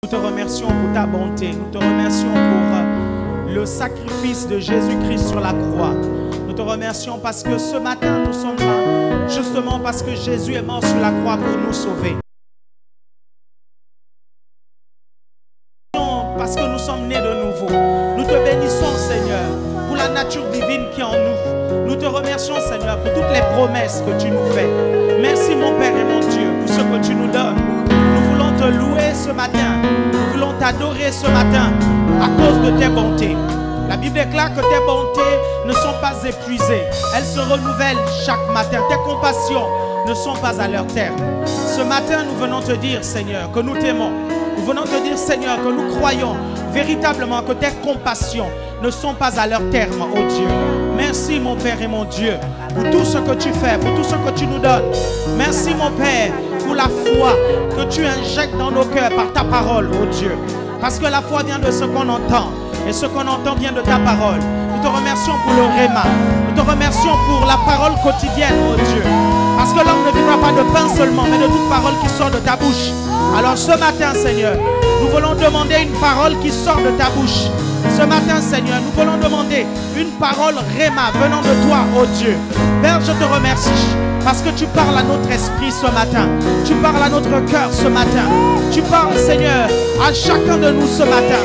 Nous te remercions pour ta bonté. Nous te remercions pour le sacrifice de Jésus-Christ sur la croix. Nous te remercions parce que ce matin, nous sommes là, justement parce que Jésus est mort sur la croix pour nous sauver. Parce que nous sommes nés de nouveau. Nous te bénissons, Seigneur, pour la nature divine qui est en nous. Nous te remercions, Seigneur, pour toutes les promesses que tu nous fais. Merci, mon Père et mon Dieu, pour ce que tu nous donnes. Nous voulons te louer ce matin. Nous voulons t'adorer ce matin à cause de tes bontés. La Bible déclare que tes bontés ne sont pas épuisées. Elles se renouvellent chaque matin. Tes compassions ne sont pas à leur terme. Ce matin, nous venons te dire, Seigneur, que nous t'aimons. Nous venons te dire, Seigneur, que nous croyons véritablement que tes compassions ne sont pas à leur terme, oh Dieu. Merci, mon Père et mon Dieu, pour tout ce que tu fais, pour tout ce que tu nous donnes. Merci, mon Père, pour la foi que tu injectes dans nos cœurs par ta parole, oh Dieu. Parce que la foi vient de ce qu'on entend, et ce qu'on entend vient de ta parole. Nous te remercions pour le Réma. Nous te remercions pour la parole quotidienne, oh Dieu. Parce que l'homme ne vivra pas de pain seulement, mais de toute parole qui sort de ta bouche. Alors ce matin, Seigneur, nous voulons demander une parole qui sort de ta bouche. Ce matin, Seigneur, nous voulons demander une parole Réma venant de toi, oh Dieu. Père, je te remercie parce que tu parles à notre esprit ce matin. Tu parles à notre cœur ce matin. Tu parles, Seigneur, à chacun de nous ce matin.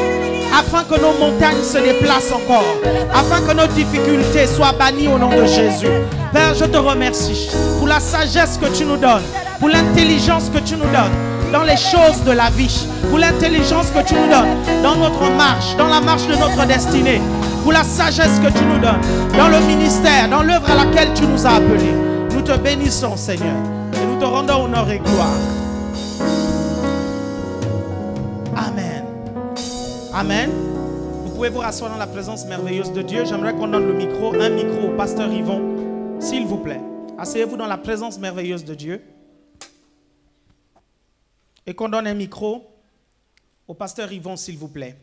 Afin que nos montagnes se déplacent encore. Afin que nos difficultés soient bannies au nom de Jésus. Père, je te remercie pour la sagesse que tu nous donnes. Pour l'intelligence que tu nous donnes dans les choses de la vie, pour l'intelligence que tu nous donnes dans notre marche, dans la marche de notre destinée, pour la sagesse que tu nous donnes dans le ministère, dans l'œuvre à laquelle tu nous as appelés. Nous te bénissons, Seigneur, et nous te rendons honneur et gloire. Amen. Amen. Vous pouvez vous rasseoir dans la présence merveilleuse de Dieu. J'aimerais qu'on donne un micro au pasteur Yvon, s'il vous plaît. Asseyez-vous dans la présence merveilleuse de Dieu. Et qu'on donne un micro au pasteur Yvon, s'il vous plaît.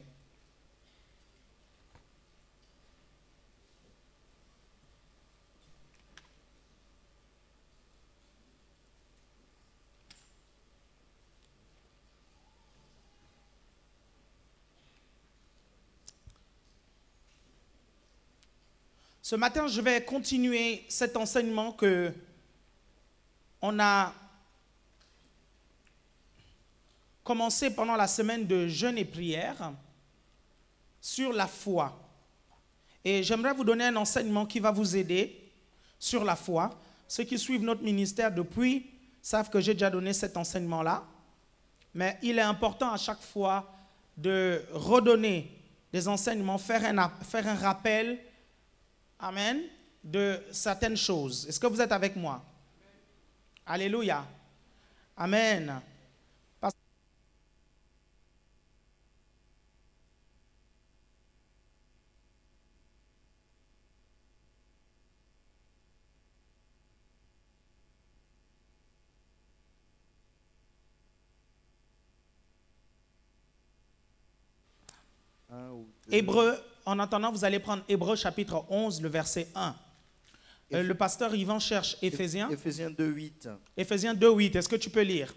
Ce matin, je vais continuer cet enseignement que on a commencé pendant la semaine de jeûne et prière sur la foi. Et j'aimerais vous donner un enseignement qui va vous aider sur la foi. Ceux qui suivent notre ministère depuis savent que j'ai déjà donné cet enseignement-là. Mais il est important à chaque fois de redonner des enseignements, faire un rappel, amen, de certaines choses. Est-ce que vous êtes avec moi? Alléluia. Amen. Hébreu, en attendant, vous allez prendre Hébreu chapitre 11, le verset 1. Le pasteur Yvan cherche Éphésiens. Éphésiens 2:8. Éphésiens 2:8, est-ce que tu peux lire?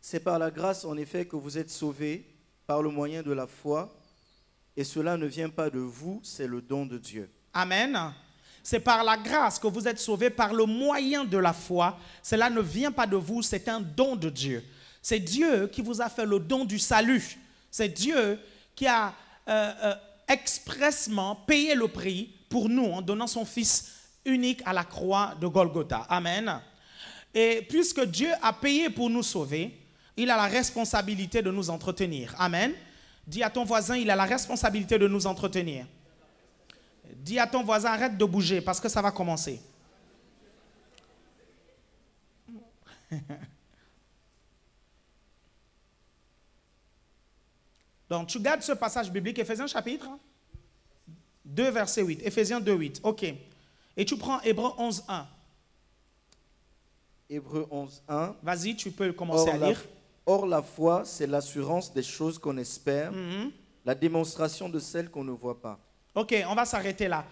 C'est par la grâce, en effet, que vous êtes sauvés, par le moyen de la foi, et cela ne vient pas de vous, c'est le don de Dieu. Amen. C'est par la grâce que vous êtes sauvés, par le moyen de la foi. Cela ne vient pas de vous, c'est un don de Dieu. C'est Dieu qui vous a fait le don du salut. C'est Dieu qui a expressement payé le prix pour nous en donnant son Fils unique à la croix de Golgotha. Amen. Et puisque Dieu a payé pour nous sauver, il a la responsabilité de nous entretenir. Amen. Dis à ton voisin, il a la responsabilité de nous entretenir. Dis à ton voisin, arrête de bouger parce que ça va commencer. Donc, tu gardes ce passage biblique, Éphésiens chapitre 2, verset 8. Éphésiens 2, 8. OK. Et tu prends Hébreu 11, 1. Hébreu 11, 1. Vas-y, tu peux commencer à lire. Or, la foi, c'est l'assurance des choses qu'on espère, la démonstration de celles qu'on ne voit pas. OK, on va s'arrêter là.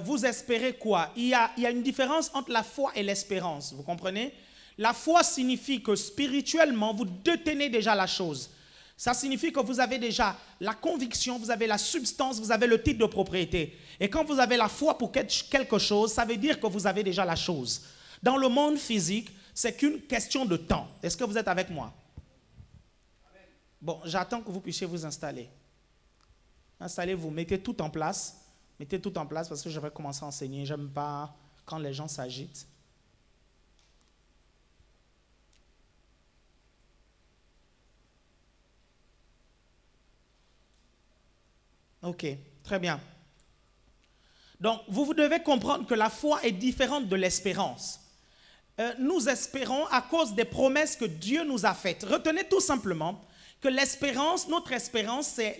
Vous espérez quoi? Il y a une différence entre la foi et l'espérance, vous comprenez? La foi signifie que spirituellement, vous détenez déjà la chose. Ça signifie que vous avez déjà la conviction, vous avez la substance, vous avez le titre de propriété. Et quand vous avez la foi pour quelque chose, ça veut dire que vous avez déjà la chose. Dans le monde physique, c'est qu'une question de temps. Est-ce que vous êtes avec moi? Bon, j'attends que vous puissiez vous installer. Installez-vous, mettez tout en place. Mettez tout en place parce que je vais commencer à enseigner. Je n'aime pas quand les gens s'agitent. Ok, très bien. Donc, vous devez comprendre que la foi est différente de l'espérance. Nous espérons à cause des promesses que Dieu nous a faites. Retenez tout simplement que l'espérance, notre espérance, c'est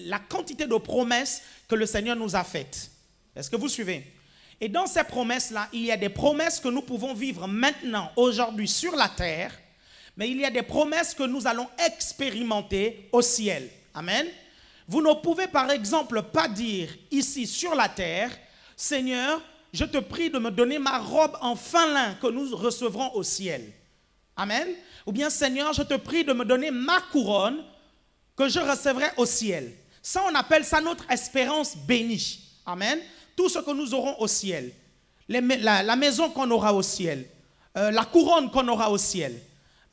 la quantité de promesses que le Seigneur nous a faites. Est-ce que vous suivez? Et dans ces promesses-là, il y a des promesses que nous pouvons vivre maintenant, aujourd'hui, sur la terre, mais il y a des promesses que nous allons expérimenter au ciel. Amen. Vous ne pouvez par exemple pas dire ici sur la terre, Seigneur, je te prie de me donner ma robe en fin lin que nous recevrons au ciel. Amen. Ou bien Seigneur, je te prie de me donner ma couronne que je recevrai au ciel. Ça, on appelle ça notre espérance bénie. Amen. Tout ce que nous aurons au ciel. La maison qu'on aura au ciel. La couronne qu'on aura au ciel.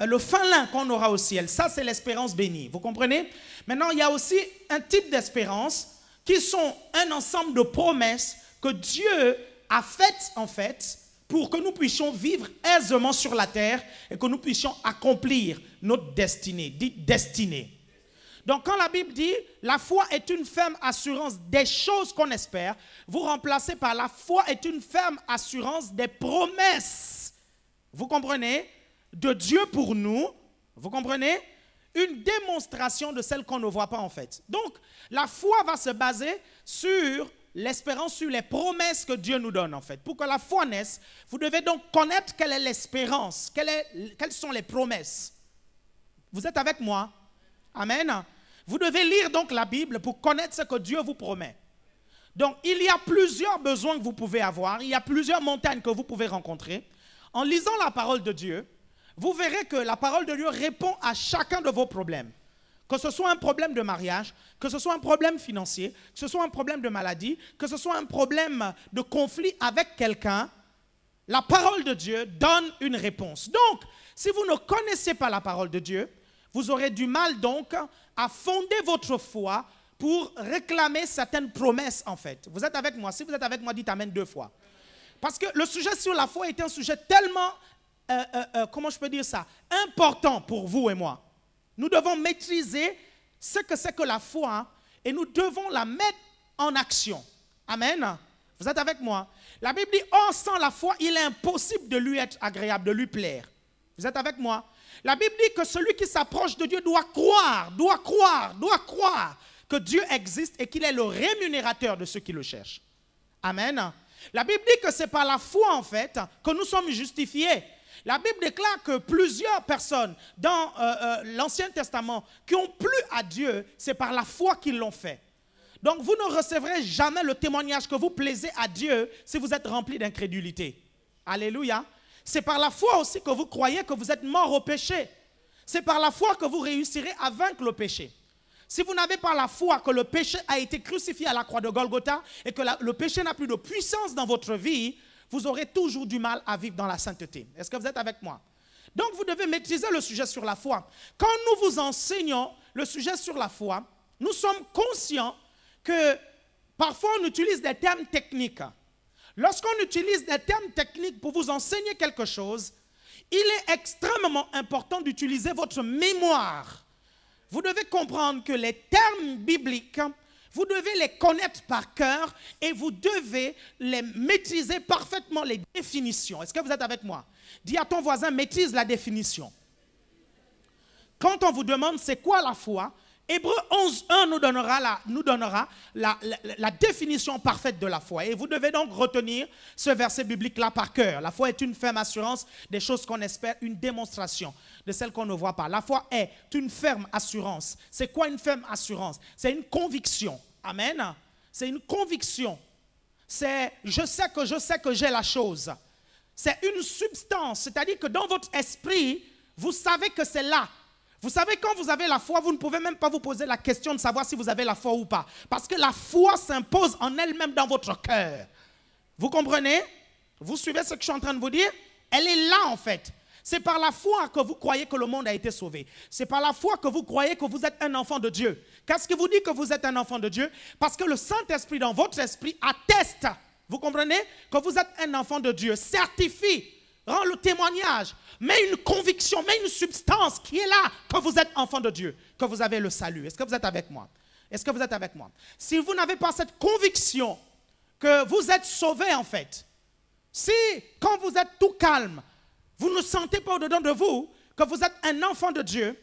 Le fin lin qu'on aura au ciel, ça c'est l'espérance bénie, vous comprenez? Maintenant, il y a aussi un type d'espérance qui sont un ensemble de promesses que Dieu a faites en fait pour que nous puissions vivre aisément sur la terre et que nous puissions accomplir notre destinée, dite destinée. Donc quand la Bible dit la foi est une ferme assurance des choses qu'on espère, vous remplacez par la foi est une ferme assurance des promesses. Vous comprenez? De Dieu pour nous, vous comprenez? Une démonstration de celle qu'on ne voit pas en fait. Donc, la foi va se baser sur l'espérance, sur les promesses que Dieu nous donne en fait. Pour que la foi naisse, vous devez donc connaître quelle est l'espérance, quelles sont les promesses. Vous êtes avec moi? Amen. Vous devez lire donc la Bible pour connaître ce que Dieu vous promet. Donc, il y a plusieurs besoins que vous pouvez avoir, il y a plusieurs montagnes que vous pouvez rencontrer. En lisant la parole de Dieu, vous verrez que la parole de Dieu répond à chacun de vos problèmes. Que ce soit un problème de mariage, que ce soit un problème financier, que ce soit un problème de maladie, que ce soit un problème de conflit avec quelqu'un, la parole de Dieu donne une réponse. Donc, si vous ne connaissez pas la parole de Dieu, vous aurez du mal donc à fonder votre foi pour réclamer certaines promesses en fait. Vous êtes avec moi? Si vous êtes avec moi, dites Amen 2 fois. Parce que le sujet sur la foi est un sujet tellement... comment je peux dire ça, important pour vous et moi. Nous devons maîtriser ce que c'est que la foi et nous devons la mettre en action. Amen. Vous êtes avec moi? La Bible dit, oh, sans la foi, il est impossible de lui être agréable, de lui plaire. Vous êtes avec moi? La Bible dit que celui qui s'approche de Dieu doit croire que Dieu existe et qu'il est le rémunérateur de ceux qui le cherchent. Amen. La Bible dit que c'est par la foi, en fait, que nous sommes justifiés. La Bible déclare que plusieurs personnes dans l'Ancien Testament qui ont plu à Dieu, c'est par la foi qu'ils l'ont fait. Donc vous ne recevrez jamais le témoignage que vous plaisez à Dieu si vous êtes rempli d'incrédulité. Alléluia. C'est par la foi aussi que vous croyez que vous êtes mort au péché. C'est par la foi que vous réussirez à vaincre le péché. Si vous n'avez pas la foi que le péché a été crucifié à la croix de Golgotha et que le péché n'a plus de puissance dans votre vie, vous aurez toujours du mal à vivre dans la sainteté. Est-ce que vous êtes avec moi? Donc vous devez maîtriser le sujet sur la foi. Quand nous vous enseignons le sujet sur la foi, nous sommes conscients que parfois on utilise des termes techniques. Lorsqu'on utilise des termes techniques pour vous enseigner quelque chose, il est extrêmement important d'utiliser votre mémoire. Vous devez comprendre que les termes bibliques, vous devez les connaître par cœur et vous devez les maîtriser parfaitement, les définitions. Est-ce que vous êtes avec moi? Dis à ton voisin, maîtrise la définition. Quand on vous demande c'est quoi la foi, Hébreux 11.1 nous donnera la définition parfaite de la foi. Et vous devez donc retenir ce verset biblique-là par cœur. La foi est une ferme assurance des choses qu'on espère, une démonstration de celles qu'on ne voit pas. La foi est une ferme assurance. C'est quoi une ferme assurance? C'est une conviction. Amen. C'est une conviction. C'est je sais que j'ai la chose. C'est une substance. C'est-à-dire que dans votre esprit, vous savez que c'est là. Vous savez, quand vous avez la foi, vous ne pouvez même pas vous poser la question de savoir si vous avez la foi ou pas. Parce que la foi s'impose en elle-même dans votre cœur. Vous comprenez? Vous suivez ce que je suis en train de vous dire? Elle est là en fait. C'est par la foi que vous croyez que le monde a été sauvé. C'est par la foi que vous croyez que vous êtes un enfant de Dieu. Qu'est-ce qui vous dit que vous êtes un enfant de Dieu? Parce que le Saint-Esprit dans votre esprit atteste, vous comprenez, que vous êtes un enfant de Dieu, certifie, rend le témoignage, met une conviction, met une substance qui est là, que vous êtes enfant de Dieu, que vous avez le salut. Est-ce que vous êtes avec moi? Est-ce que vous êtes avec moi? Si vous n'avez pas cette conviction que vous êtes sauvé en fait, si quand vous êtes tout calme, vous ne sentez pas au-dedans de vous que vous êtes un enfant de Dieu,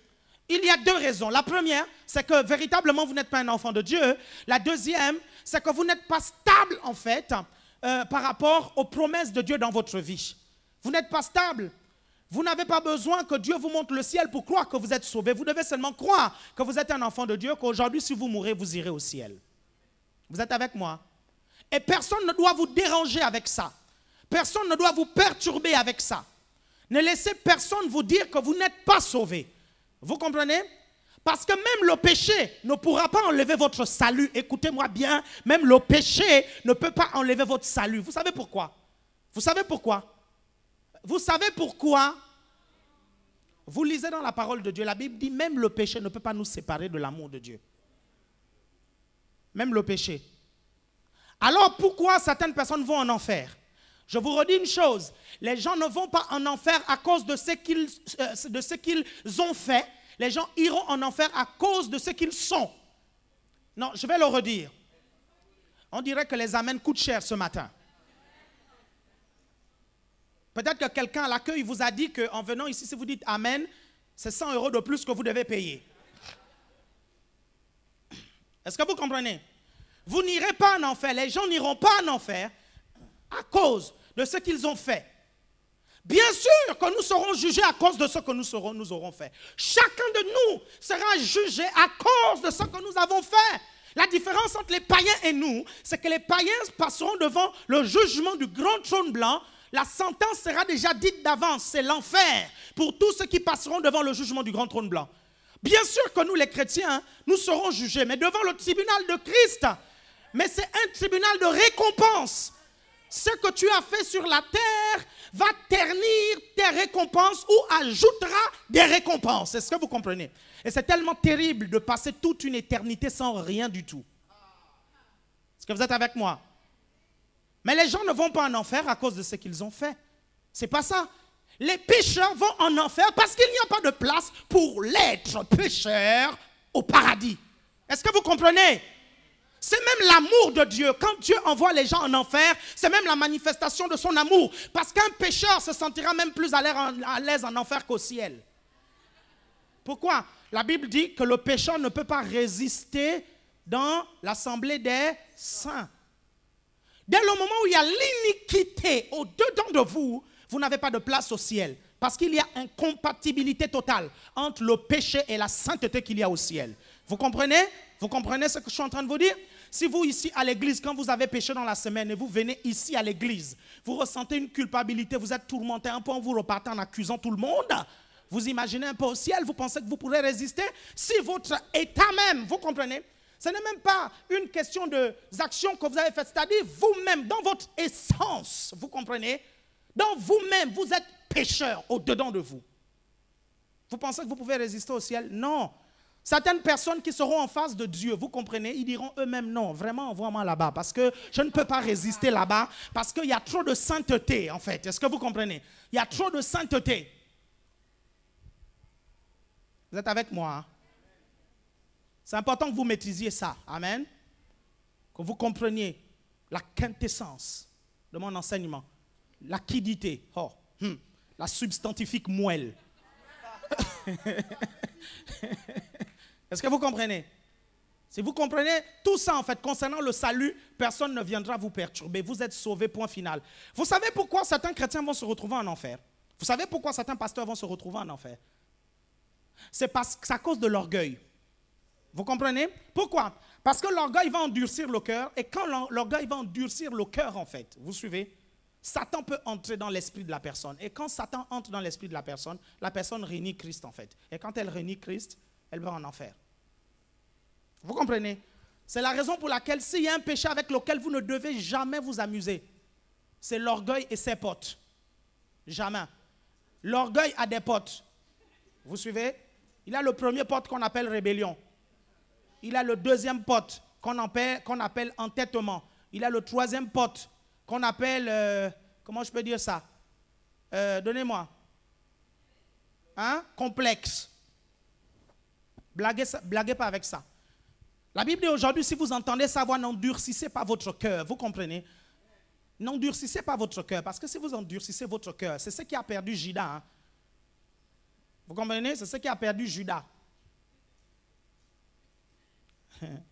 il y a deux raisons. La première, c'est que véritablement vous n'êtes pas un enfant de Dieu. La deuxième, c'est que vous n'êtes pas stable en fait par rapport aux promesses de Dieu dans votre vie. Vous n'êtes pas stable. Vous n'avez pas besoin que Dieu vous montre le ciel pour croire que vous êtes sauvé. Vous devez seulement croire que vous êtes un enfant de Dieu, qu'aujourd'hui si vous mourrez, vous irez au ciel. Vous êtes avec moi? Et personne ne doit vous déranger avec ça. Personne ne doit vous perturber avec ça. Ne laissez personne vous dire que vous n'êtes pas sauvé. Vous comprenez? Parce que même le péché ne pourra pas enlever votre salut. Écoutez-moi bien, même le péché ne peut pas enlever votre salut. Vous savez pourquoi? Vous savez pourquoi? Vous savez pourquoi? Vous lisez dans la parole de Dieu, la Bible dit même le péché ne peut pas nous séparer de l'amour de Dieu. Même le péché. Alors pourquoi certaines personnes vont en enfer? Je vous redis une chose, les gens ne vont pas en enfer à cause de ce qu'ils ont fait. Les gens iront en enfer à cause de ce qu'ils sont. Non, je vais le redire. On dirait que les amens coûtent cher ce matin. Peut-être que quelqu'un à l'accueil vous a dit qu'en venant ici, si vous dites amen, c'est 100 € de plus que vous devez payer. Est-ce que vous comprenez? Vous n'irez pas en enfer, les gens n'iront pas en enfer à cause de ce qu'ils ont fait. Bien sûr que nous serons jugés à cause de ce que nous aurons fait. Chacun de nous sera jugé à cause de ce que nous avons fait. La différence entre les païens et nous, c'est que les païens passeront devant le jugement du grand trône blanc. La sentence sera déjà dite d'avance, c'est l'enfer pour tous ceux qui passeront devant le jugement du grand trône blanc. Bien sûr que nous les chrétiens, nous serons jugés, mais devant le tribunal de Christ. Mais c'est un tribunal de récompense. Ce que tu as fait sur la terre va ternir tes récompenses ou ajoutera des récompenses. Est-ce que vous comprenez? Et c'est tellement terrible de passer toute une éternité sans rien du tout. Est-ce que vous êtes avec moi? Mais les gens ne vont pas en enfer à cause de ce qu'ils ont fait. C'est pas ça. Les pécheurs vont en enfer parce qu'il n'y a pas de place pour l'être pécheur au paradis. Est-ce que vous comprenez? C'est même l'amour de Dieu. Quand Dieu envoie les gens en enfer, c'est même la manifestation de son amour. Parce qu'un pécheur se sentira même plus à l'aise en enfer qu'au ciel. Pourquoi? La Bible dit que le pécheur ne peut pas résister dans l'assemblée des saints. Dès le moment où il y a l'iniquité au-dedans de vous, vous n'avez pas de place au ciel. Parce qu'il y a une incompatibilité totale entre le péché et la sainteté qu'il y a au ciel. Vous comprenez? Vous comprenez ce que je suis en train de vous dire? Si vous ici à l'église, quand vous avez péché dans la semaine et vous venez ici à l'église, vous ressentez une culpabilité, vous êtes tourmenté un peu, vous repartez en accusant tout le monde. Vous imaginez un peu au ciel, vous pensez que vous pourrez résister? Si votre état même, vous comprenez? Ce n'est même pas une question d'actions que vous avez faites, c'est-à-dire vous-même, dans votre essence, vous comprenez? Dans vous-même, vous êtes pécheur au-dedans de vous. Vous pensez que vous pouvez résister au ciel? Non. Certaines personnes qui seront en face de Dieu, vous comprenez, ils diront eux-mêmes non, vraiment envoie-moi là-bas parce que je ne peux pas résister là-bas parce qu'il y a trop de sainteté en fait. Est-ce que vous comprenez? Il y a trop de sainteté. Vous êtes avec moi? Hein? C'est important que vous maîtrisiez ça. Amen. Que vous compreniez la quintessence de mon enseignement. La quiddité. Oh, la substantifique moelle. Est-ce que vous comprenez? Si vous comprenez tout ça en fait, concernant le salut, personne ne viendra vous perturber. Vous êtes sauvés, point final. Vous savez pourquoi certains chrétiens vont se retrouver en enfer? Vous savez pourquoi certains pasteurs vont se retrouver en enfer? C'est à cause de l'orgueil. Vous comprenez? Pourquoi? Parce que l'orgueil va endurcir le cœur. Et quand l'orgueil va endurcir le cœur en fait, vous suivez? Satan peut entrer dans l'esprit de la personne. Et quand Satan entre dans l'esprit de la personne renie Christ en fait. Et quand elle renie Christ, elle va en enfer. Vous comprenez? C'est la raison pour laquelle s'il y a un péché avec lequel vous ne devez jamais vous amuser, c'est l'orgueil et ses potes. Jamais. L'orgueil a des potes. Vous suivez? Il a le premier pote qu'on appelle rébellion. Il a le deuxième pote qu'on appelle entêtement. Il a le troisième pote qu'on appelle, comment je peux dire ça? Donnez-moi. Hein? Complexe. Blaguez pas avec ça. La Bible dit aujourd'hui, si vous entendez sa voix, n'endurcissez pas votre cœur. Vous comprenez? N'endurcissez pas votre cœur. Parce que si vous endurcissez votre cœur, c'est ce qui a perdu Judas. Hein? Vous comprenez? C'est ce qui a perdu Judas.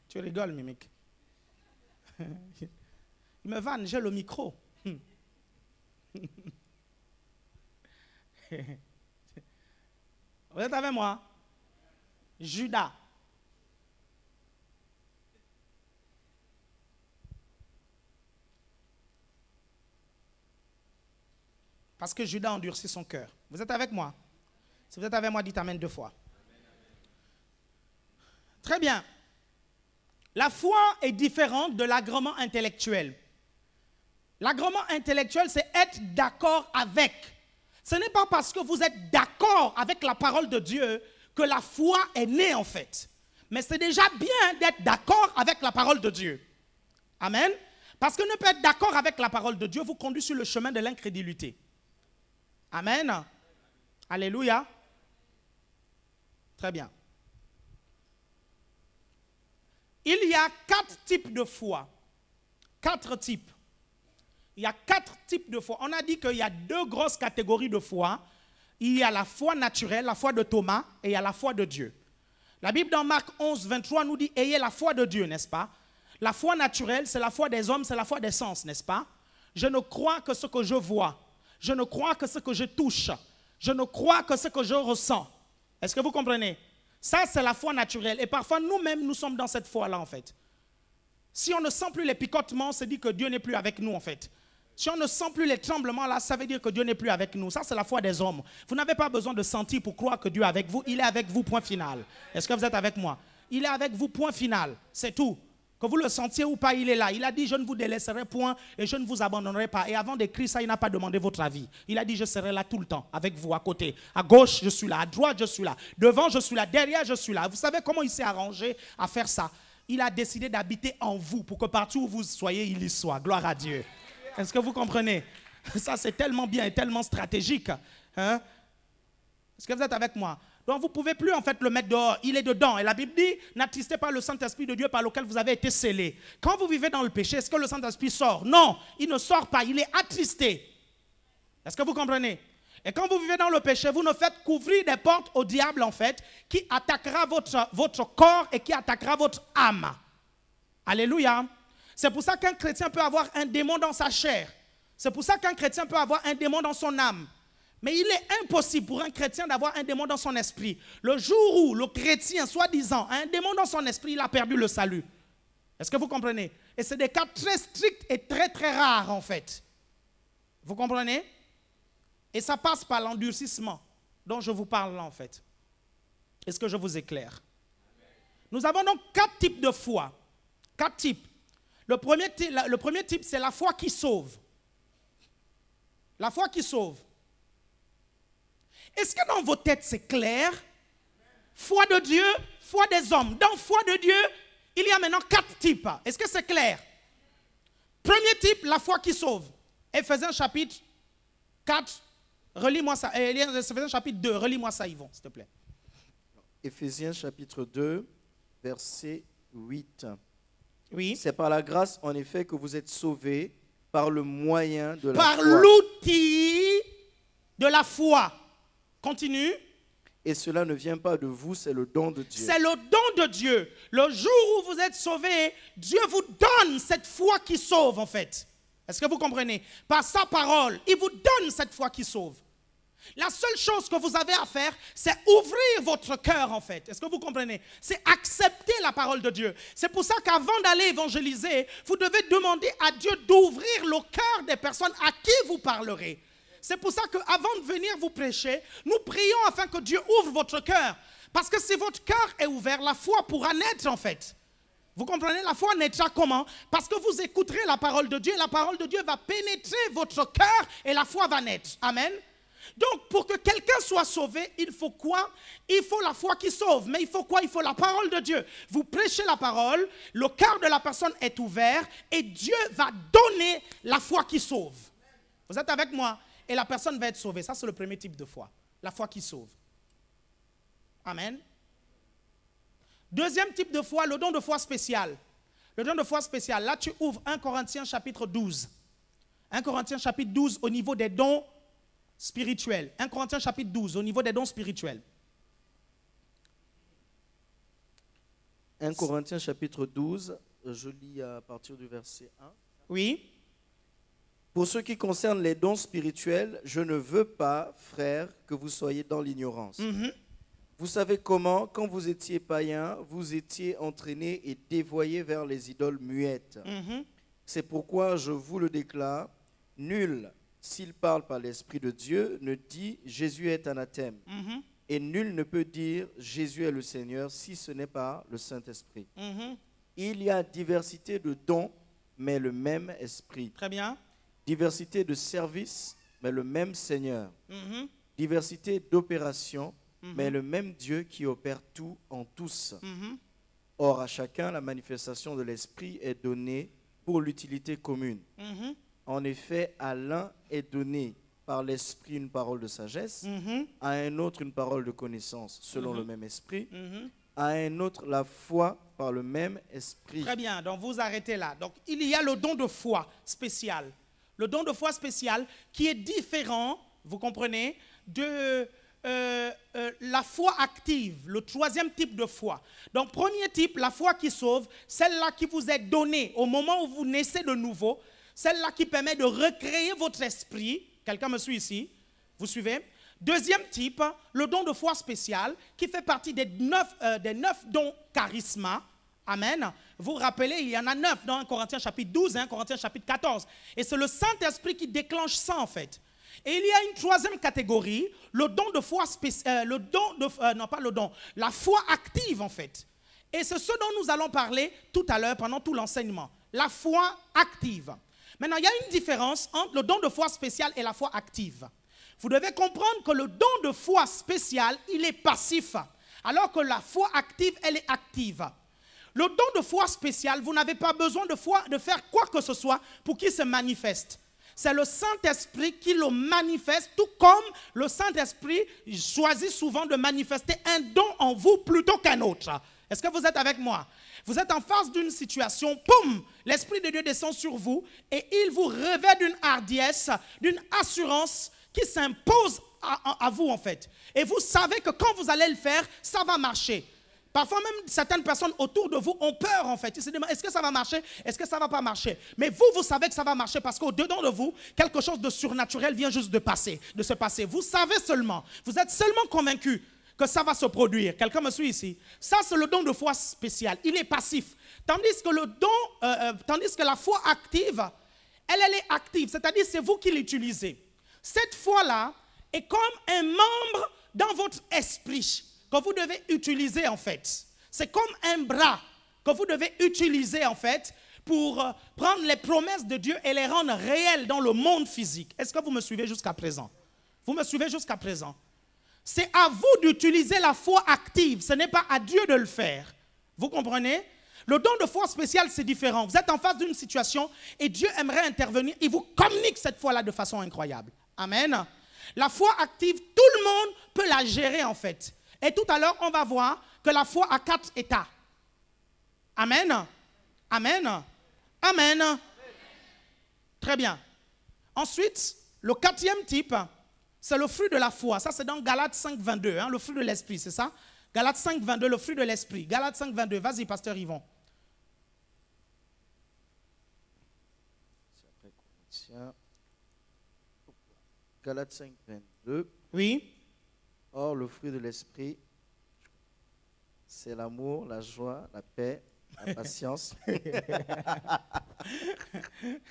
Tu rigoles, Mimic. Il me vanne, j'ai le micro. Vous êtes avec moi? Judas. Parce que Judas endurcit son cœur. Vous êtes avec moi? Si vous êtes avec moi, dites Amen 2 fois. Très bien. La foi est différente de l'agrément intellectuel. L'agrément intellectuel, c'est être d'accord avec. Ce n'est pas parce que vous êtes d'accord avec la parole de Dieu que la foi est née en fait. Mais c'est déjà bien d'être d'accord avec la parole de Dieu. Amen. Parce que ne pas être d'accord avec la parole de Dieu vous conduit sur le chemin de l'incrédulité. Amen. Alléluia. Très bien. Il y a 4 types de foi. 4 types. Il y a 4 types de foi. On a dit qu'il y a 2 grosses catégories de foi. Il y a la foi naturelle, la foi de Thomas, et il y a la foi de Dieu. La Bible dans Marc 11, 23 nous dit « Ayez la foi de Dieu », n'est-ce pas? La foi naturelle, c'est la foi des hommes, c'est la foi des sens, n'est-ce pas? Je ne crois que ce que je vois. Je ne crois que ce que je touche. Je ne crois que ce que je ressens. Est-ce que vous comprenez? Ça, c'est la foi naturelle. Et parfois, nous-mêmes, nous sommes dans cette foi-là, en fait. Si on ne sent plus les picotements, c'est dit que Dieu n'est plus avec nous, en fait. Si on ne sent plus les tremblements, là, ça veut dire que Dieu n'est plus avec nous. Ça, c'est la foi des hommes. Vous n'avez pas besoin de sentir pour croire que Dieu est avec vous. Il est avec vous, point final. Est-ce que vous êtes avec moi? Il est avec vous, point final. C'est tout. Que vous le sentiez ou pas, il est là. Il a dit, je ne vous délaisserai point et je ne vous abandonnerai pas. Et avant d'écrire ça, il n'a pas demandé votre avis. Il a dit, je serai là tout le temps, avec vous, à côté. À gauche, je suis là. À droite, je suis là. Devant, je suis là. Derrière, je suis là. Vous savez comment il s'est arrangé à faire ça? Il a décidé d'habiter en vous pour que partout où vous soyez, il y soit. Gloire à Dieu. Est-ce que vous comprenez? Ça, c'est tellement bien et tellement stratégique. Hein? Est-ce que vous êtes avec moi? Donc, vous ne pouvez plus en fait le mettre dehors. Il est dedans. Et la Bible dit, n'attristez pas le Saint-Esprit de Dieu par lequel vous avez été scellés. Quand vous vivez dans le péché, est-ce que le Saint-Esprit sort? Non, il ne sort pas. Il est attristé. Est-ce que vous comprenez? Et quand vous vivez dans le péché, vous ne faites qu'ouvrir des portes au diable en fait, qui attaquera votre corps et qui attaquera votre âme. Alléluia. C'est pour ça qu'un chrétien peut avoir un démon dans sa chair. C'est pour ça qu'un chrétien peut avoir un démon dans son âme. Mais il est impossible pour un chrétien d'avoir un démon dans son esprit. Le jour où le chrétien, soi-disant, a un démon dans son esprit, il a perdu le salut. Est-ce que vous comprenez? Et c'est des cas très stricts et très très rares en fait. Vous comprenez? Et ça passe par l'endurcissement dont je vous parle là en fait. Est-ce que je vous éclaire? Nous avons donc 4 types de foi. 4 types. Le premier type, c'est la foi qui sauve. La foi qui sauve. Est-ce que dans vos têtes, c'est clair? Foi de Dieu, foi des hommes. Dans foi de Dieu, il y a maintenant 4 types. Est-ce que c'est clair? Premier type, la foi qui sauve. Éphésiens chapitre 4, relis-moi ça. Éphésiens chapitre 2, relis-moi ça, Yvon, s'il te plaît. Éphésiens chapitre 2, verset 8. Oui. C'est par la grâce, en effet, que vous êtes sauvés par le moyen de la foi. Par l'outil de la foi. Continue. Et cela ne vient pas de vous, c'est le don de Dieu. C'est le don de Dieu. Le jour où vous êtes sauvés, Dieu vous donne cette foi qui sauve en fait. Est-ce que vous comprenez? Par sa parole, il vous donne cette foi qui sauve. La seule chose que vous avez à faire, c'est ouvrir votre cœur en fait. Est-ce que vous comprenez? C'est accepter la parole de Dieu. C'est pour ça qu'avant d'aller évangéliser, vous devez demander à Dieu d'ouvrir le cœur des personnes à qui vous parlerez. C'est pour ça qu'avant de venir vous prêcher, nous prions afin que Dieu ouvre votre cœur. Parce que si votre cœur est ouvert, la foi pourra naître en fait. Vous comprenez? La foi naîtra comment? Parce que vous écouterez la parole de Dieu et la parole de Dieu va pénétrer votre cœur et la foi va naître. Amen. Donc, pour que quelqu'un soit sauvé, il faut quoi? Il faut la foi qui sauve. Mais il faut quoi? Il faut la parole de Dieu. Vous prêchez la parole, le cœur de la personne est ouvert et Dieu va donner la foi qui sauve. Vous êtes avec moi? Et la personne va être sauvée. Ça, c'est le premier type de foi. La foi qui sauve. Amen. Deuxième type de foi, le don de foi spécial. Le don de foi spécial. Là, tu ouvres 1 Corinthiens chapitre 12. 1 Corinthiens chapitre 12 au niveau des dons spirituels. 1 Corinthiens chapitre 12 au niveau des dons spirituels. 1 Corinthiens chapitre 12, je lis à partir du verset 1. Oui. Pour ce qui concerne les dons spirituels, je ne veux pas, frères, que vous soyez dans l'ignorance. Vous savez comment, quand vous étiez païens, vous étiez entraînés et dévoyés vers les idoles muettes. C'est pourquoi je vous le déclare, nul, s'il parle par l'Esprit de Dieu, ne dit Jésus est anathème. Et nul ne peut dire Jésus est le Seigneur si ce n'est pas le Saint-Esprit. Il y a diversité de dons, mais le même Esprit. Très bien. Diversité de services, mais le même Seigneur. Diversité d'opérations, mais le même Dieu qui opère tout en tous. Or, à chacun, la manifestation de l'Esprit est donnée pour l'utilité commune. En effet, à l'un est donné par l'Esprit une parole de sagesse, à un autre une parole de connaissance selon le même Esprit, à un autre la foi par le même Esprit. Très bien, donc vous arrêtez là. Donc il y a le don de foi spécial. Le don de foi spécial qui est différent, vous comprenez, de la foi active, le troisième type de foi. Donc premier type, la foi qui sauve, celle-là qui vous est donnée au moment où vous naissez de nouveau, celle-là qui permet de recréer votre esprit. Quelqu'un me suit ici? Vous suivez? Deuxième type, le don de foi spécial qui fait partie des 9 dons charisma. Amen. Vous vous rappelez, il y en a 9 dans 1 Corinthiens chapitre 12 et 1 Corinthiens chapitre 14. Et c'est le Saint-Esprit qui déclenche ça en fait. Et il y a une troisième catégorie, le don de foi spécial, la foi active en fait. Et c'est ce dont nous allons parler tout à l'heure pendant tout l'enseignement. La foi active. Maintenant, il y a une différence entre le don de foi spécial et la foi active. Vous devez comprendre que le don de foi spécial, il est passif, alors que la foi active, elle est active. Le don de foi spécial, vous n'avez pas besoin de faire quoi que ce soit pour qu'il se manifeste. C'est le Saint-Esprit qui le manifeste, tout comme le Saint-Esprit choisit souvent de manifester un don en vous plutôt qu'un autre. Est-ce que vous êtes avec moi? Vous êtes en face d'une situation, poum, l'Esprit de Dieu descend sur vous et il vous revêt d'une hardiesse, d'une assurance qui s'impose à vous en fait. Et vous savez que quand vous allez le faire, ça va marcher. Parfois même, certaines personnes autour de vous ont peur en fait. Ils se demandent, est-ce que ça va marcher? Est-ce que ça ne va pas marcher? Mais vous, vous savez que ça va marcher parce qu'au-dedans de vous, quelque chose de surnaturel vient juste de se passer. Vous savez seulement, vous êtes seulement convaincu que ça va se produire. Quelqu'un me suit ici? Ça, c'est le don de foi spécial. Il est passif. Tandis que la foi active, elle est active. C'est-à-dire, c'est vous qui l'utilisez. Cette foi-là est comme un membre dans votre esprit que vous devez utiliser en fait. C'est comme un bras que vous devez utiliser en fait pour prendre les promesses de Dieu et les rendre réelles dans le monde physique. Est-ce que vous me suivez jusqu'à présent? Vous me suivez jusqu'à présent? C'est à vous d'utiliser la foi active. Ce n'est pas à Dieu de le faire. Vous comprenez? Le don de foi spécial, c'est différent. Vous êtes en face d'une situation et Dieu aimerait intervenir. Il vous communique cette foi-là de façon incroyable. Amen. La foi active, tout le monde peut la gérer en fait. Et tout à l'heure, on va voir que la foi a 4 états. Amen. Amen. Amen. Très bien. Ensuite, le 4e type, c'est le fruit de la foi. Ça, c'est dans Galates 5, 22. Le fruit de l'esprit, c'est ça? Galates 5, 22, le fruit de l'esprit. Galates 5, 22. Vas-y, pasteur Yvon. Galates 5, 22. Oui. Or, le fruit de l'esprit, c'est l'amour, la joie, la paix, la patience.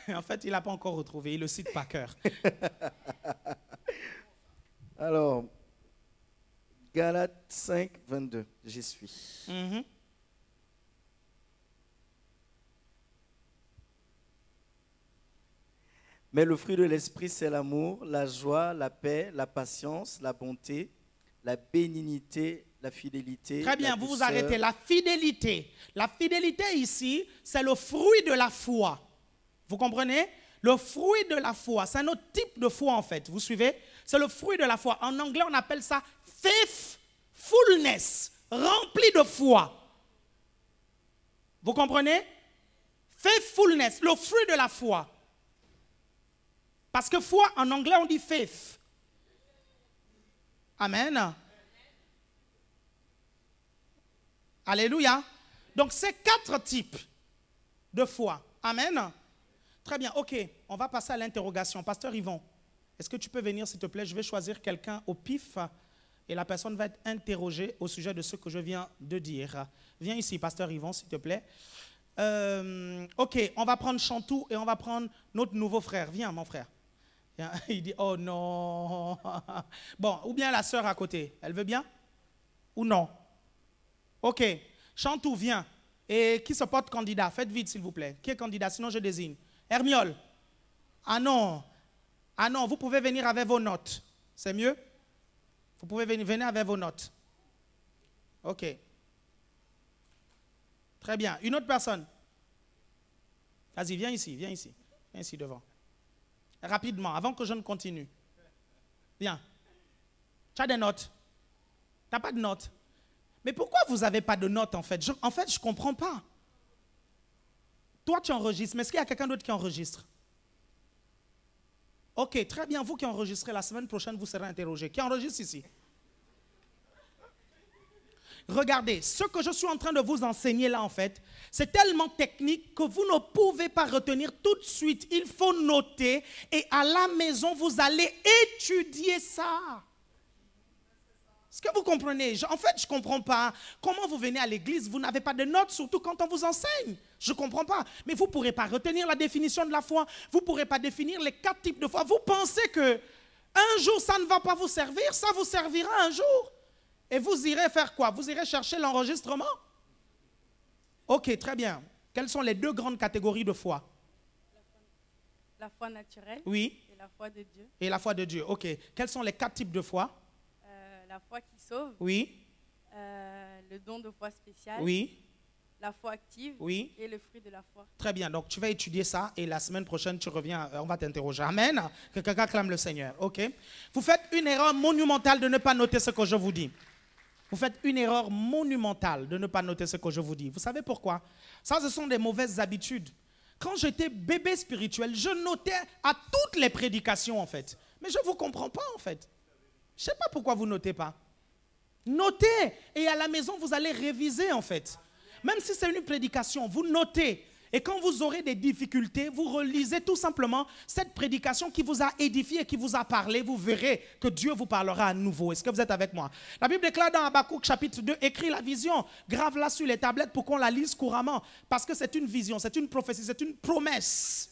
En fait, il n'a pas encore retrouvé. Il le cite par cœur. Alors, Galates 5, 22, j'y suis. Mhm. Mais le fruit de l'esprit, c'est l'amour, la joie, la paix, la patience, la bonté, la bénignité, la fidélité. Très bien, la vous vous douceur. arrêtez. La fidélité. La fidélité ici, c'est le fruit de la foi. Vous comprenez? Le fruit de la foi. C'est un autre type de foi en fait. Vous suivez? C'est le fruit de la foi. En anglais, on appelle ça faithfulness. Rempli de foi. Vous comprenez? Faithfulness, le fruit de la foi. Parce que foi, en anglais, on dit faith. Amen. Alléluia. Donc, c'est 4 types de foi. Amen. Très bien. OK. On va passer à l'interrogation. Pasteur Yvon, est-ce que tu peux venir, s'il te plaît? Je vais choisir quelqu'un au pif et la personne va être interrogée au sujet de ce que je viens de dire. Viens ici, Pasteur Yvon, s'il te plaît. OK. On va prendre Chantou et on va prendre notre nouveau frère. Viens, mon frère. Il dit, oh non. Bon, ou bien la sœur à côté. Elle veut bien? Ou non? OK. Chantou, viens. Et qui se porte candidat? Faites vite, s'il vous plaît. Qui est candidat? Sinon, je désigne. Hermiole. Ah non. Ah non, vous pouvez venir avec vos notes. C'est mieux? Vous pouvez venir avec vos notes. OK. Très bien. Une autre personne? Vas-y, viens ici, viens ici. Viens ici devant. Rapidement, avant que je ne continue. Viens. Tu as des notes? Tu n'as pas de notes? Mais pourquoi vous n'avez pas de notes en fait? Je ne comprends pas. Toi, tu enregistres, mais est-ce qu'il y a quelqu'un d'autre qui enregistre? Ok, très bien. Vous qui enregistrez, la semaine prochaine, vous serez interrogé. Qui enregistre ici? Regardez, ce que je suis en train de vous enseigner là, en fait, c'est tellement technique que vous ne pouvez pas retenir tout de suite. Il faut noter et à la maison, vous allez étudier ça. Est-ce que vous comprenez? En fait, je ne comprends pas. Comment vous venez à l'église, vous n'avez pas de notes, surtout quand on vous enseigne. Je ne comprends pas. Mais vous ne pourrez pas retenir la définition de la foi. Vous ne pourrez pas définir les 4 types de foi. Vous pensez que un jour, ça ne va pas vous servir, ça vous servira un jour. Et vous irez faire quoi? Vous irez chercher l'enregistrement? Ok, très bien. Quelles sont les 2 grandes catégories de foi? La foi naturelle. Oui. Et la foi de Dieu. Et la foi de Dieu. Ok. Quels sont les 4 types de foi? La foi qui sauve. Oui. Le don de foi spécial. Oui. La foi active. Oui. Et le fruit de la foi. Très bien. Donc, tu vas étudier ça et la semaine prochaine, tu reviens, on va t'interroger. Amen. Que quelqu'un clame le Seigneur. Ok. Vous faites une erreur monumentale de ne pas noter ce que je vous dis. Vous faites une erreur monumentale de ne pas noter ce que je vous dis. Vous savez pourquoi? Ça, ce sont des mauvaises habitudes. Quand j'étais bébé spirituel, je notais à toutes les prédications, en fait. Mais je ne vous comprends pas, en fait. Je ne sais pas pourquoi vous ne notez pas. Notez. Et à la maison, vous allez réviser, en fait. Même si c'est une prédication, vous notez. Et quand vous aurez des difficultés, vous relisez tout simplement cette prédication qui vous a édifié, qui vous a parlé. Vous verrez que Dieu vous parlera à nouveau. Est-ce que vous êtes avec moi? La Bible déclare dans Habakkuk chapitre 2, écris la vision, grave-la sur les tablettes pour qu'on la lise couramment. Parce que c'est une vision, c'est une prophétie, c'est une promesse.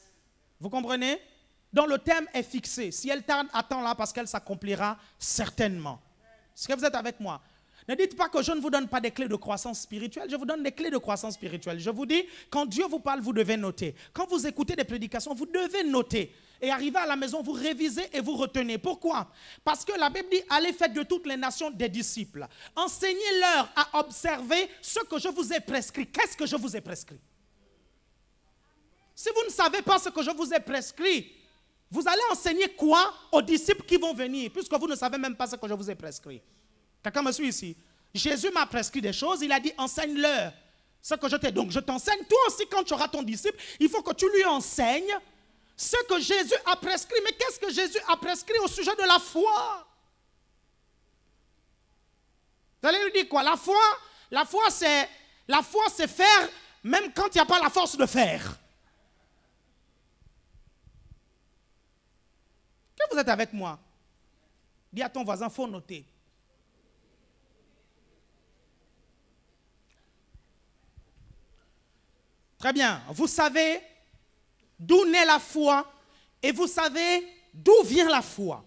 Vous comprenez? Dont le thème est fixé. Si elle tarde, attends-la parce qu'elle s'accomplira certainement. Est-ce que vous êtes avec moi? Ne dites pas que je ne vous donne pas des clés de croissance spirituelle. Je vous donne des clés de croissance spirituelle. Je vous dis, quand Dieu vous parle, vous devez noter. Quand vous écoutez des prédications, vous devez noter. Et arrivé à la maison, vous révisez et vous retenez. Pourquoi? Parce que la Bible dit, allez faire de toutes les nations des disciples. Enseignez-leur à observer ce que je vous ai prescrit. Qu'est-ce que je vous ai prescrit? Si vous ne savez pas ce que je vous ai prescrit, vous allez enseigner quoi aux disciples qui vont venir, puisque vous ne savez même pas ce que je vous ai prescrit. Quelqu'un me suit ici? Jésus m'a prescrit des choses, il a dit enseigne-leur ce que je t'ai. Donc je t'enseigne, toi aussi quand tu auras ton disciple, il faut que tu lui enseignes ce que Jésus a prescrit. Mais qu'est-ce que Jésus a prescrit au sujet de la foi? Vous allez lui dire quoi? La foi c'est faire même quand il n'y a pas la force de faire. Que vous êtes avec moi? Dis à ton voisin, il faut noter. Très bien. Vous savez d'où naît la foi et vous savez d'où vient la foi.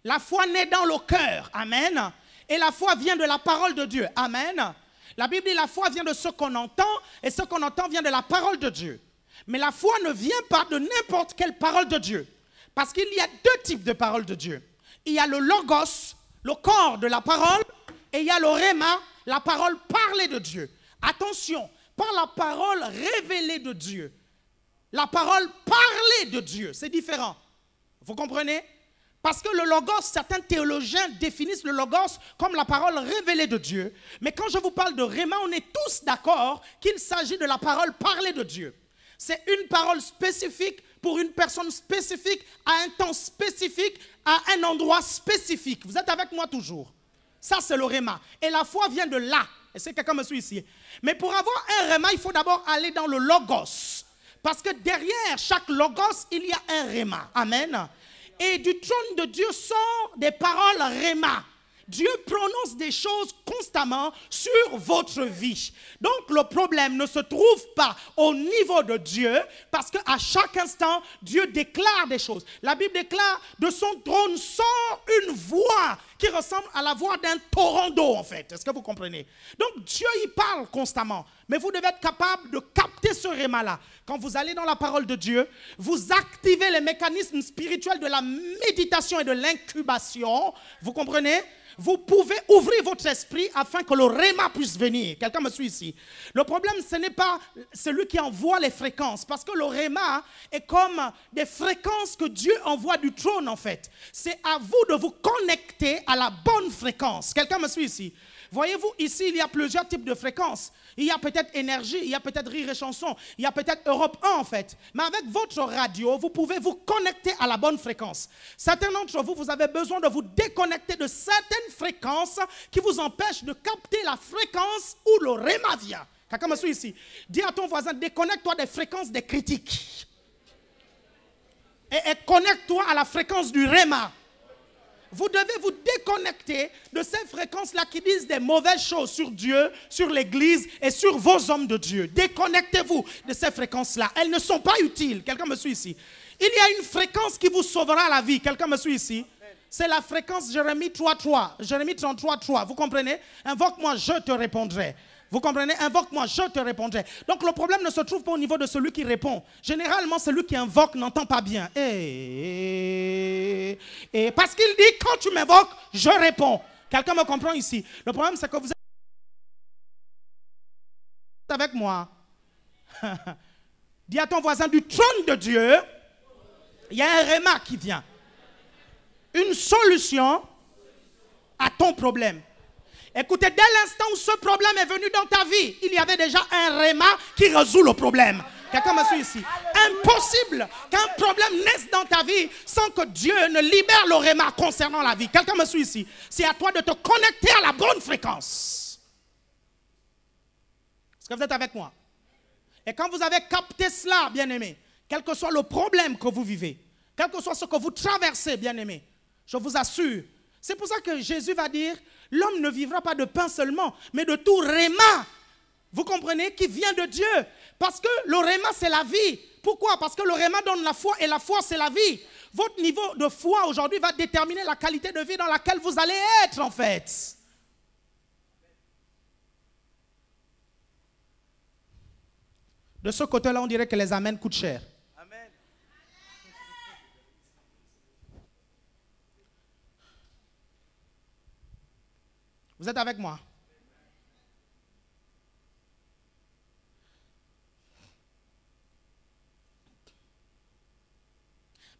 La foi naît dans le cœur. Amen. Et la foi vient de la parole de Dieu. Amen. La Bible dit la foi vient de ce qu'on entend et ce qu'on entend vient de la parole de Dieu. Mais la foi ne vient pas de n'importe quelle parole de Dieu. Parce qu'il y a deux types de paroles de Dieu. Il y a le logos, le corps de la parole, et il y a le rhéma, la parole parlée de Dieu. Attention, pas la parole révélée de Dieu. La parole parlée de Dieu, c'est différent. Vous comprenez? Parce que le logos, certains théologiens définissent le logos comme la parole révélée de Dieu. Mais quand je vous parle de rhéma, on est tous d'accord qu'il s'agit de la parole parlée de Dieu. C'est une parole spécifique pour une personne spécifique, à un temps spécifique, à un endroit spécifique. Vous êtes avec moi toujours? Ça, c'est le rhéma. Et la foi vient de là. Est-ce que quelqu'un me suit ici? Mais pour avoir un rhéma, il faut d'abord aller dans le logos. Parce que derrière chaque logos, il y a un rhéma. Amen. Et du trône de Dieu sort des paroles rhéma. Dieu prononce des choses constamment sur votre vie. Donc le problème ne se trouve pas au niveau de Dieu parce qu'à chaque instant, Dieu déclare des choses. La Bible déclare de son trône sort une voix qui ressemble à la voix d'un torrent d'eau en fait. Est-ce que vous comprenez? Donc Dieu y parle constamment. Mais vous devez être capable de capter ce rhéma-là. Quand vous allez dans la parole de Dieu, vous activez les mécanismes spirituels de la méditation et de l'incubation. Vous comprenez? Vous pouvez ouvrir votre esprit afin que le rhéma puisse venir. Quelqu'un me suit ici? Le problème, ce n'est pas celui qui envoie les fréquences. Parce que le rhéma est comme des fréquences que Dieu envoie du trône en fait. C'est à vous de vous connecter à la bonne fréquence. Quelqu'un me suit ici? Voyez-vous, ici, il y a plusieurs types de fréquences. Il y a peut-être énergie, il y a peut-être rire et chanson, il y a peut-être Europe 1 en fait. Mais avec votre radio, vous pouvez vous connecter à la bonne fréquence. Certains d'entre vous, vous avez besoin de vous déconnecter de certaines fréquences qui vous empêchent de capter la fréquence où le rhéma vient. Quelqu'un me suit ici? Dis à ton voisin, déconnecte-toi des fréquences des critiques. Et connecte-toi à la fréquence du rhéma. Vous devez vous déconnecter de ces fréquences-là qui disent des mauvaises choses sur Dieu, sur l'Église et sur vos hommes de Dieu. Déconnectez-vous de ces fréquences-là. Elles ne sont pas utiles. Quelqu'un me suit ici? Il y a une fréquence qui vous sauvera la vie. Quelqu'un me suit ici? C'est la fréquence Jérémie 3.3. Jérémie 33.3. Vous comprenez? Invoque-moi, je te répondrai. Vous comprenez? Invoque-moi, je te répondrai. Donc le problème ne se trouve pas au niveau de celui qui répond. Généralement, celui qui invoque n'entend pas bien. Et parce qu'il dit, quand tu m'invoques, je réponds. Quelqu'un me comprend ici? Le problème, c'est que vous êtes avec moi. Dis à ton voisin, du trône de Dieu, il y a un rhéma qui vient. Une solution à ton problème. Écoutez, dès l'instant où ce problème est venu dans ta vie, il y avait déjà un rhéma qui résout le problème. Quelqu'un me suit ici? Impossible qu'un problème naisse dans ta vie sans que Dieu ne libère le rhéma concernant la vie. Quelqu'un me suit ici? C'est à toi de te connecter à la bonne fréquence. Est-ce que vous êtes avec moi? Et quand vous avez capté cela, bien-aimé, quel que soit le problème que vous vivez, quel que soit ce que vous traversez, bien-aimé, je vous assure, c'est pour ça que Jésus va dire, l'homme ne vivra pas de pain seulement, mais de tout rhéma. Vous comprenez? Qui vient de Dieu. Parce que le rhéma, c'est la vie. Pourquoi? Parce que le rhéma donne la foi et la foi, c'est la vie. Votre niveau de foi aujourd'hui va déterminer la qualité de vie dans laquelle vous allez être, en fait. De ce côté-là, on dirait que les amens coûtent cher. Amen. Vous êtes avec moi?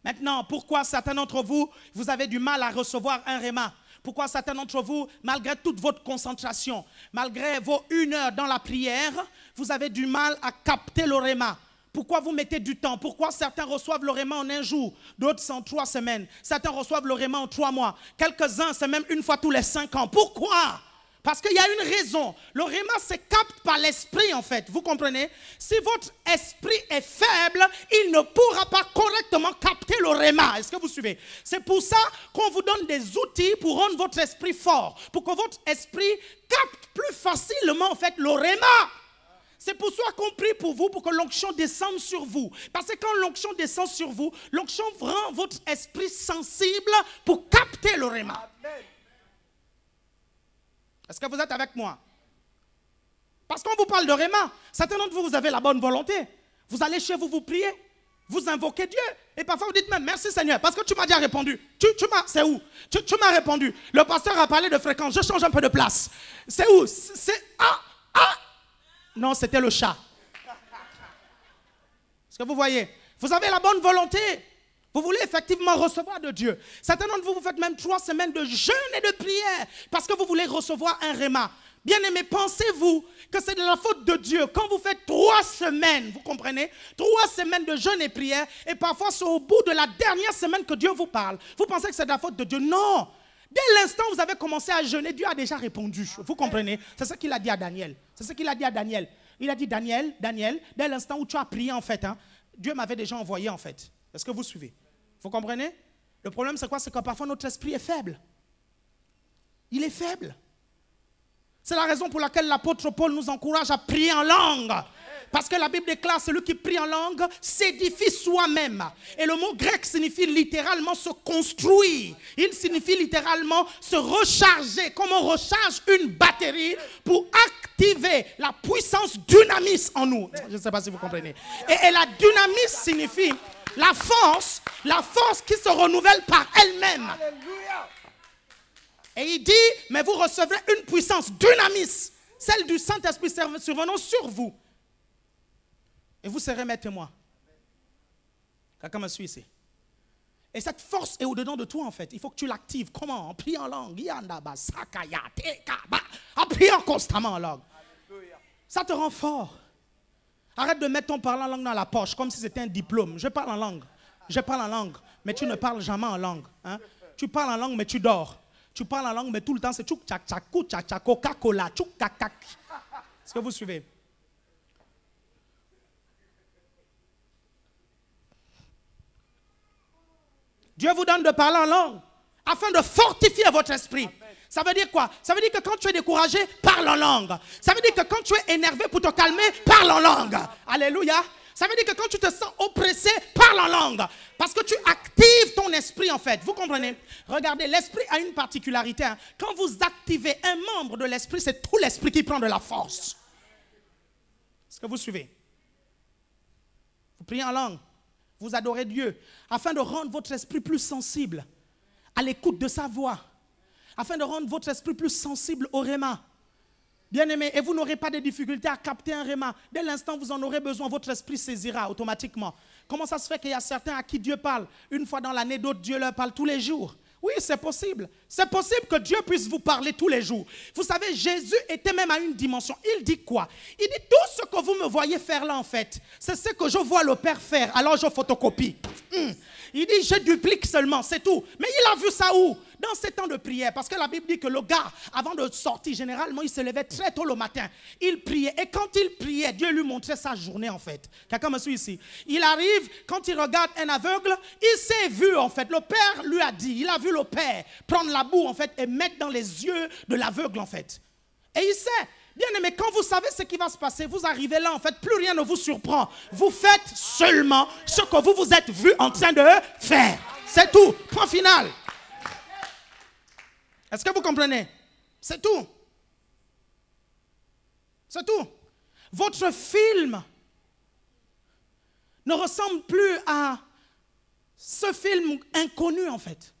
Maintenant, pourquoi certains d'entre vous, vous avez du mal à recevoir un rhéma? Pourquoi certains d'entre vous, malgré toute votre concentration, malgré vos 1 heure dans la prière, vous avez du mal à capter le rhéma? Pourquoi vous mettez du temps? Pourquoi certains reçoivent le rhéma en 1 jour, d'autres en 3 semaines? Certains reçoivent le rhéma en 3 mois. Quelques-uns, c'est même 1 fois tous les 5 ans. Pourquoi? Parce qu'il y a une raison. Le réma se capte par l'esprit en fait. Vous comprenez? Si votre esprit est faible, il ne pourra pas correctement capter le réma. Est-ce que vous suivez? C'est pour ça qu'on vous donne des outils pour rendre votre esprit fort. Pour que votre esprit capte plus facilement en fait le réma. C'est pour ça qu'on prie pour vous, pour que l'onction descende sur vous. Parce que quand l'onction descend sur vous, l'onction rend votre esprit sensible pour capter le réma. Amen. Est-ce que vous êtes avec moi? Parce qu'on vous parle de réma. Certains d'entre vous, vous avez la bonne volonté. Vous allez chez vous, vous priez. Vous invoquez Dieu. Et parfois, vous dites même, merci Seigneur, parce que tu m'as déjà répondu. C'est où? Tu m'as répondu. Le pasteur a parlé de fréquence. Je change un peu de place. C'est où? Non, c'était le chat. Est-ce que vous voyez? Vous avez la bonne volonté. Vous voulez effectivement recevoir de Dieu. Certains d'entre vous, vous faites même 3 semaines de jeûne et de prière parce que vous voulez recevoir un réma. Bien-aimés, pensez-vous que c'est de la faute de Dieu quand vous faites 3 semaines, vous comprenez? 3 semaines de jeûne et prière et parfois c'est au bout de la dernière semaine que Dieu vous parle. Vous pensez que c'est de la faute de Dieu? Non! Dès l'instant où vous avez commencé à jeûner, Dieu a déjà répondu. Vous comprenez? C'est ce qu'il a dit à Daniel. C'est ce qu'il a dit à Daniel. Il a dit, Daniel, dès l'instant où tu as prié en fait, hein, Dieu m'avait déjà envoyé en fait. Est-ce que vous suivez? Vous comprenez? Le problème c'est quoi? C'est que parfois notre esprit est faible. Il est faible. C'est la raison pour laquelle l'apôtre Paul nous encourage à prier en langue. Parce que la Bible déclare, celui qui prie en langue s'édifie soi-même. Et le mot grec signifie littéralement se construire. Il signifie littéralement se recharger. Comme on recharge une batterie pour activer la puissance dynamis en nous. Je ne sais pas si vous comprenez. Et la dynamis signifie la force qui se renouvelle par elle-même. Et il dit, mais vous recevrez une puissance dynamis, celle du Saint-Esprit survenant sur vous. Et vous serez mes témoins. Quelqu'un me suit ici. Et cette force est au-dedans de toi en fait. Il faut que tu l'actives. Comment? En priant en langue. En priant constamment en langue. Ça te rend fort. Arrête de mettre ton parler en langue dans la poche comme si c'était un diplôme. Je parle en langue. Je parle en langue. Mais tu ne parles jamais en langue. Hein? Tu parles en langue mais tu dors. Tu parles en langue mais tout le temps c'est tchouk tchak tchak kou tchak tchak Coca-Cola tchouk kak kak. Est-ce que vous suivez? Dieu vous donne de parler en langue afin de fortifier votre esprit. Amen. Ça veut dire quoi? Ça veut dire que quand tu es découragé, parle en langue. Ça veut dire que quand tu es énervé pour te calmer, parle en langue. Alléluia. Ça veut dire que quand tu te sens oppressé, parle en langue. Parce que tu actives ton esprit en fait. Vous comprenez? Regardez, l'esprit a une particularité. Hein. Quand vous activez un membre de l'esprit, c'est tout l'esprit qui prend de la force. Est-ce que vous suivez? Vous priez en langue. Vous adorez Dieu, afin de rendre votre esprit plus sensible à l'écoute de sa voix, afin de rendre votre esprit plus sensible au réma. Bien-aimé, et vous n'aurez pas de difficulté à capter un réma. Dès l'instant où vous en aurez besoin, votre esprit saisira automatiquement. Comment ça se fait qu'il y a certains à qui Dieu parle une fois dans l'année, d'autres Dieu leur parle tous les jours? Oui, c'est possible. C'est possible que Dieu puisse vous parler tous les jours. Vous savez, Jésus était même à une dimension. Il dit quoi? Il dit, tout ce que vous me voyez faire là, en fait, c'est ce que je vois le Père faire. Alors je photocopie. Il dit, je duplique seulement, c'est tout. Mais il a vu ça où? Dans ces temps de prière. Parce que la Bible dit que le gars, avant de sortir, généralement, il se levait très tôt le matin. Il priait. Et quand il priait, Dieu lui montrait sa journée, en fait. Quelqu'un me suit ici? Il arrive, quand il regarde un aveugle, il s'est vu, en fait. Le Père lui a dit, il a vu le Père prendre la boue, en fait, et mettre dans les yeux de l'aveugle, en fait. Et il sait. Bien aimé, quand vous savez ce qui va se passer, vous arrivez là, en fait, plus rien ne vous surprend. Vous faites seulement ce que vous vous êtes vu en train de faire. C'est tout. Point final. Est-ce que vous comprenez? C'est tout. C'est tout. Votre film ne ressemble plus à ce film inconnu, en fait.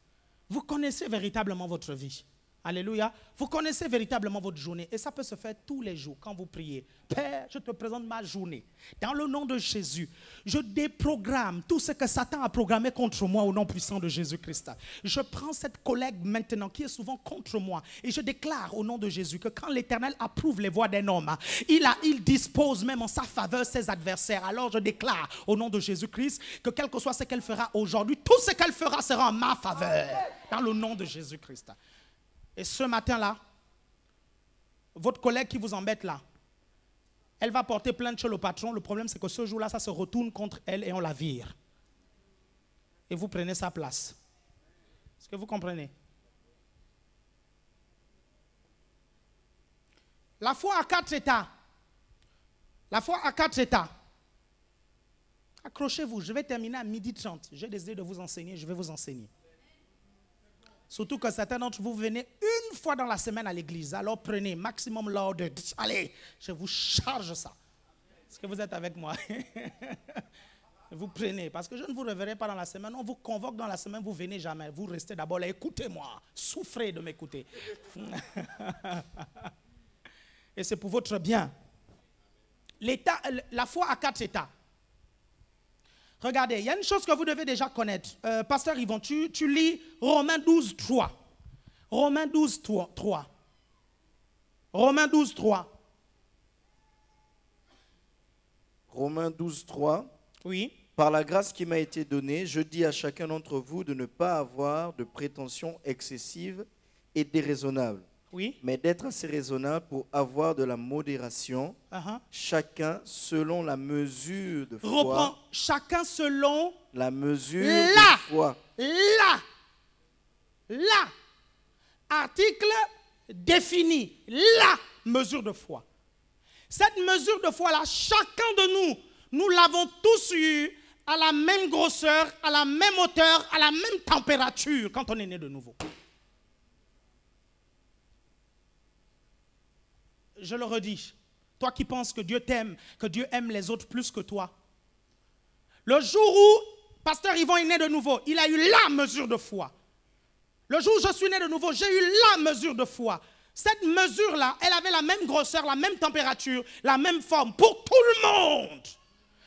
Vous connaissez véritablement votre vie. Alléluia. Vous connaissez véritablement votre journée. Et ça peut se faire tous les jours quand vous priez. Père, je te présente ma journée. Dans le nom de Jésus, je déprogramme tout ce que Satan a programmé contre moi au nom puissant de Jésus-Christ. Je prends cette collègue maintenant qui est souvent contre moi. Et je déclare au nom de Jésus que quand l'Éternel approuve les voies d'un homme, il dispose même en sa faveur ses adversaires. Alors je déclare au nom de Jésus-Christ que quel que soit ce qu'elle fera aujourd'hui, tout ce qu'elle fera sera en ma faveur. Dans le nom de Jésus-Christ. Et ce matin-là, votre collègue qui vous embête là, elle va porter plainte chez le patron. Le problème, c'est que ce jour-là, ça se retourne contre elle et on la vire. Et vous prenez sa place. Est-ce que vous comprenez? La foi a 4 états. La foi a 4 états. Accrochez-vous, je vais terminer à 12h30. J'ai décidé de vous enseigner, je vais vous enseigner. Surtout que certains d'entre vous venez une fois dans la semaine à l'église. Alors prenez maximum lors de... Allez, je vous charge ça. Est-ce que vous êtes avec moi? Vous prenez, parce que je ne vous reverrai pas dans la semaine. On vous convoque dans la semaine, vous venez jamais. Vous restez d'abord là, écoutez-moi. Souffrez de m'écouter. Et c'est pour votre bien. La foi a 4 états. Regardez, il y a une chose que vous devez déjà connaître. Pasteur Yvon, tu lis Romains 12, 3. Romains 12, 3. Romains 12, 3. Romains 12, 3. Oui. Par la grâce qui m'a été donnée, je dis à chacun d'entre vous de ne pas avoir de prétentions excessives et déraisonnables. Oui. Mais d'être assez raisonnable pour avoir de la modération, chacun selon la mesure de foi. Reprends, chacun selon la mesure de foi. Là. Article défini. La mesure de foi. Cette mesure de foi-là, chacun de nous l'avons tous eu à la même grosseur, à la même hauteur, à la même température quand on est né de nouveau. Je le redis, toi qui penses que Dieu t'aime, que Dieu aime les autres plus que toi. Le jour où Pasteur Yvon est né de nouveau, il a eu la mesure de foi. Le jour où je suis né de nouveau, j'ai eu la mesure de foi. Cette mesure-là, elle avait la même grosseur, la même température, la même forme pour tout le monde.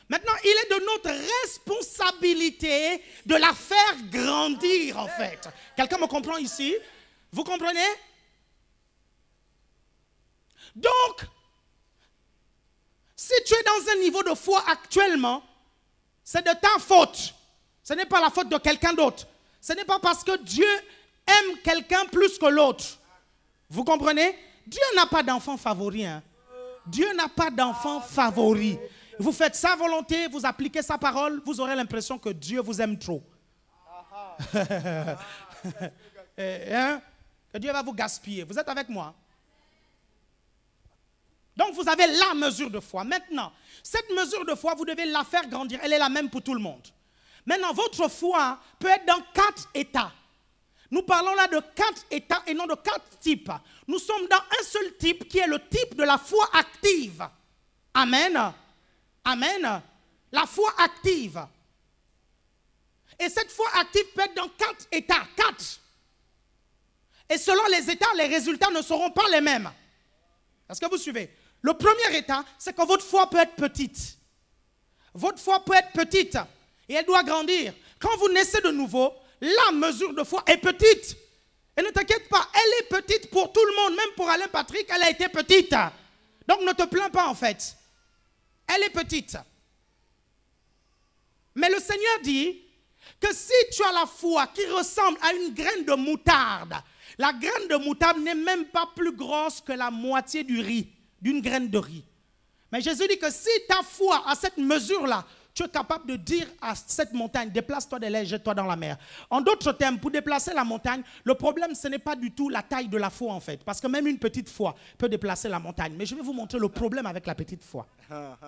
Maintenant, il est de notre responsabilité de la faire grandir, en fait. Quelqu'un me comprend ici? Vous comprenez? Donc, si tu es dans un niveau de foi actuellement, c'est de ta faute. Ce n'est pas la faute de quelqu'un d'autre. Ce n'est pas parce que Dieu aime quelqu'un plus que l'autre. Vous comprenez? Dieu n'a pas d'enfant favori. Hein? Dieu n'a pas d'enfant favori. Vous faites sa volonté, vous appliquez sa parole, vous aurez l'impression que Dieu vous aime trop. Hein? Que Dieu va vous gaspiller. Vous êtes avec moi? Donc vous avez la mesure de foi. Maintenant, cette mesure de foi, vous devez la faire grandir. Elle est la même pour tout le monde. Maintenant, votre foi peut être dans 4 états. Nous parlons là de 4 états et non de 4 types. Nous sommes dans un seul type qui est le type de la foi active. Amen. Amen. La foi active. Et cette foi active peut être dans 4 états. 4. Et selon les états, les résultats ne seront pas les mêmes. Est-ce que vous suivez? Le premier état, c'est que votre foi peut être petite. Votre foi peut être petite et elle doit grandir. Quand vous naissez de nouveau, la mesure de foi est petite. Et ne t'inquiète pas, elle est petite pour tout le monde. Même pour Alain Patrick, elle a été petite. Donc ne te plains pas en fait. Elle est petite. Mais le Seigneur dit que si tu as la foi qui ressemble à une graine de moutarde, la graine de moutarde n'est même pas plus grosse que la moitié du riz, d'une graine de riz. Mais Jésus dit que si ta foi a cette mesure-là, tu es capable de dire à cette montagne, déplace-toi de là et jette-toi dans la mer. En d'autres termes, pour déplacer la montagne, le problème, ce n'est pas du tout la taille de la foi en fait. Parce que même une petite foi peut déplacer la montagne. Mais je vais vous montrer le problème avec la petite foi.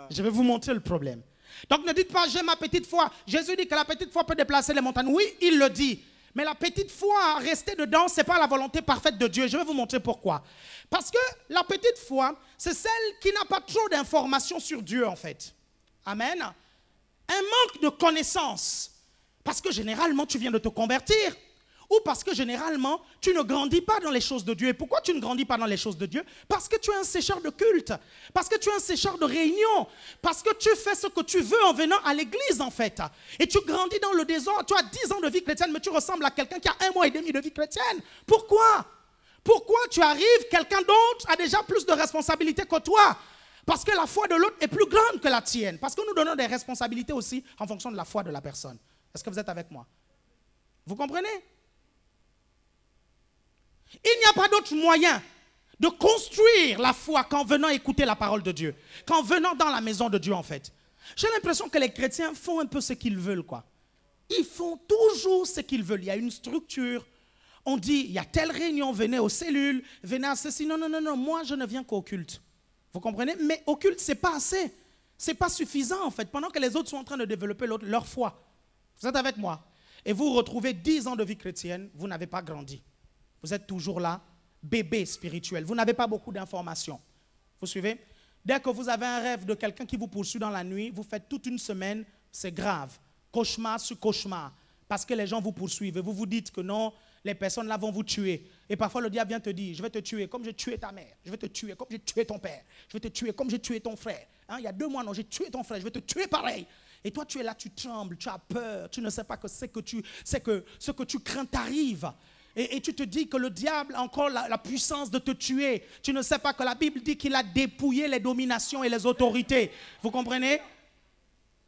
Je vais vous montrer le problème. Donc ne dites pas, j'ai ma petite foi. Jésus dit que la petite foi peut déplacer les montagnes. Oui, il le dit. Mais la petite foi, rester dedans, ce n'est pas la volonté parfaite de Dieu. Je vais vous montrer pourquoi. Parce que la petite foi, c'est celle qui n'a pas trop d'informations sur Dieu en fait. Amen. Un manque de connaissances. Parce que généralement, tu viens de te convertir. Ou parce que généralement, tu ne grandis pas dans les choses de Dieu. Et pourquoi tu ne grandis pas dans les choses de Dieu? Parce que tu es un sécheur de culte. Parce que tu es un sécheur de réunion. Parce que tu fais ce que tu veux en venant à l'église, en fait. Et tu grandis dans le désordre. Tu as 10 ans de vie chrétienne, mais tu ressembles à quelqu'un qui a 1 mois et demi de vie chrétienne. Pourquoi? Pourquoi tu arrives, quelqu'un d'autre a déjà plus de responsabilités que toi? Parce que la foi de l'autre est plus grande que la tienne. Parce que nous donnons des responsabilités aussi en fonction de la foi de la personne. Est-ce que vous êtes avec moi? Vous comprenez? Il n'y a pas d'autre moyen de construire la foi qu'en venant écouter la parole de Dieu, qu'en venant dans la maison de Dieu en fait. J'ai l'impression que les chrétiens font un peu ce qu'ils veulent, quoi. Ils font toujours ce qu'ils veulent. Il y a une structure. On dit, il y a telle réunion, venez aux cellules, venez à ceci. Non, non, non, non, moi je ne viens qu'au culte. Vous comprenez? Mais au culte, ce n'est pas assez. Ce n'est pas suffisant en fait. Pendant que les autres sont en train de développer leur foi. Vous êtes avec moi? Et vous retrouvez 10 ans de vie chrétienne, vous n'avez pas grandi. Vous êtes toujours là, bébé spirituel. Vous n'avez pas beaucoup d'informations. Vous suivez? Dès que vous avez un rêve de quelqu'un qui vous poursuit dans la nuit, vous faites toute une semaine, c'est grave. Cauchemar sur cauchemar. Parce que les gens vous poursuivent et vous vous dites que non, les personnes là vont vous tuer. Et parfois le diable vient te dire, je vais te tuer comme j'ai tué ta mère. Je vais te tuer comme j'ai tué ton père. Je vais te tuer comme j'ai tué ton frère. Hein, il y a 2 mois, non, j'ai tué ton frère. Je vais te tuer pareil. Et toi, tu es là, tu trembles, tu as peur. Tu ne sais pas que ce que tu crains t'arrive. Et tu te dis que le diable a encore la puissance de te tuer. Tu ne sais pas que la Bible dit qu'il a dépouillé les dominations et les autorités. Vous comprenez?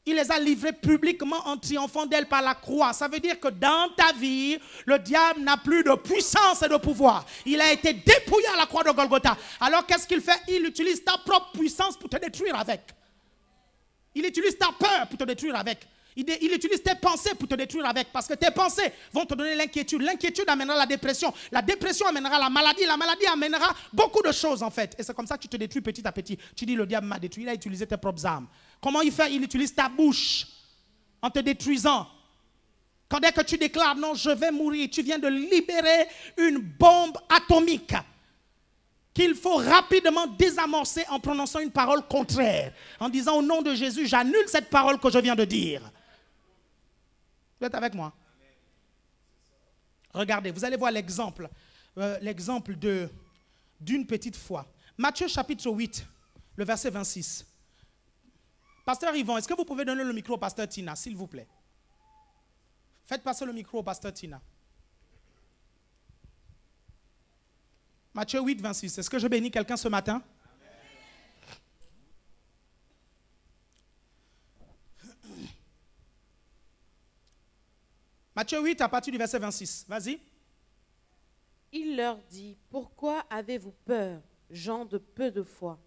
Il les a livrées publiquement en triomphant d'elles par la croix. Ça veut dire que dans ta vie, le diable n'a plus de puissance et de pouvoir. Il a été dépouillé à la croix de Golgotha. Alors qu'est-ce qu'il fait? Il utilise ta propre puissance pour te détruire avec. Il utilise ta peur pour te détruire avec. Il utilise tes pensées pour te détruire avec. Parce que tes pensées vont te donner l'inquiétude. L'inquiétude amènera la dépression. La dépression amènera la maladie. La maladie amènera beaucoup de choses en fait. Et c'est comme ça que tu te détruis petit à petit. Tu dis le diable m'a détruit. Il a utilisé tes propres armes. Comment il fait? Il utilise ta bouche en te détruisant. Quand dès que tu déclares non, je vais mourir, tu viens de libérer une bombe atomique qu'il faut rapidement désamorcer en prononçant une parole contraire. En disant au nom de Jésus, j'annule cette parole que je viens de dire. Vous êtes avec moi? Regardez, vous allez voir l'exemple d'une petite foi. Matthieu chapitre 8, le verset 26. Pasteur Yvon, est-ce que vous pouvez donner le micro au pasteur Tina, s'il vous plaît? Faites passer le micro au pasteur Tina. Matthieu 8, 26. Est-ce que je bénis quelqu'un ce matin? Amen. Matthieu 8, à partir du verset 26. Vas-y. Il leur dit, pourquoi avez-vous peur, gens de peu de foi?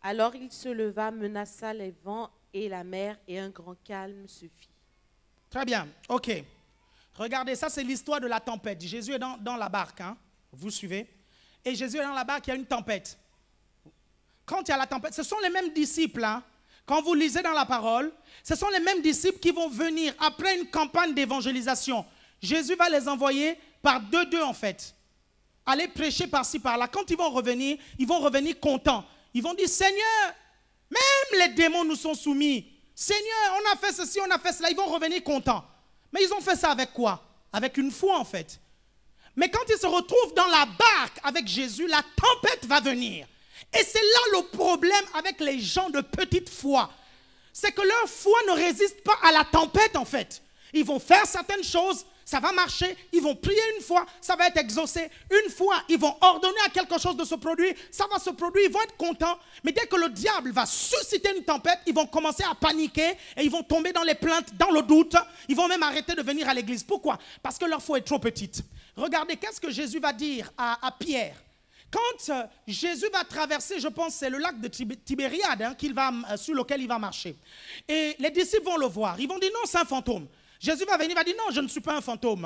Alors il se leva, menaça les vents et la mer, et un grand calme se fit. Très bien, ok. Regardez, ça c'est l'histoire de la tempête. Jésus est dans la barque, hein? Vous suivez? Et Jésus est dans la barque, il y a une tempête. Quand il y a la tempête, ce sont les mêmes disciples, hein? Quand vous lisez dans la parole, ce sont les mêmes disciples qui vont venir après une campagne d'évangélisation. Jésus va les envoyer par deux en fait. Aller prêcher par-ci, par-là. Quand ils vont revenir contents. Ils vont dire, Seigneur, même les démons nous sont soumis. Seigneur, on a fait ceci, on a fait cela. Ils vont revenir contents. Mais ils ont fait ça avec quoi? Avec une foi en fait. Mais quand ils se retrouvent dans la barque avec Jésus, la tempête va venir. Et c'est là le problème avec les gens de petite foi. C'est que leur foi ne résiste pas à la tempête en fait. Ils vont faire certaines choses, ça va marcher. Ils vont prier une fois, ça va être exaucé. Une fois, ils vont ordonner à quelque chose de se produire, ça va se produire, ils vont être contents. Mais dès que le diable va susciter une tempête, ils vont commencer à paniquer et ils vont tomber dans les plaintes, dans le doute. Ils vont même arrêter de venir à l'église. Pourquoi? Parce que leur foi est trop petite. Regardez, qu'est-ce que Jésus va dire à Pierre? Quand Jésus va traverser, je pense c'est le lac de Tibériade hein, sur lequel il va marcher. Et les disciples vont le voir. Ils vont dire non, c'est un fantôme. Jésus va venir, il va dire non, je ne suis pas un fantôme.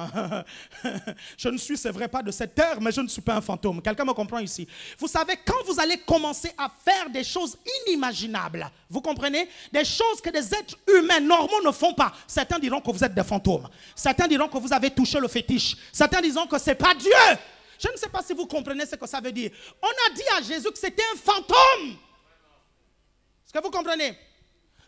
Je ne suis, c'est vrai, pas de cette terre, mais je ne suis pas un fantôme. Quelqu'un me comprend ici? Vous savez, quand vous allez commencer à faire des choses inimaginables, vous comprenez? Des choses que des êtres humains normaux ne font pas. Certains diront que vous êtes des fantômes. Certains diront que vous avez touché le fétiche. Certains diront que ce n'est pas Dieu. Je ne sais pas si vous comprenez ce que ça veut dire. On a dit à Jésus que c'était un fantôme. Est-ce que vous comprenez?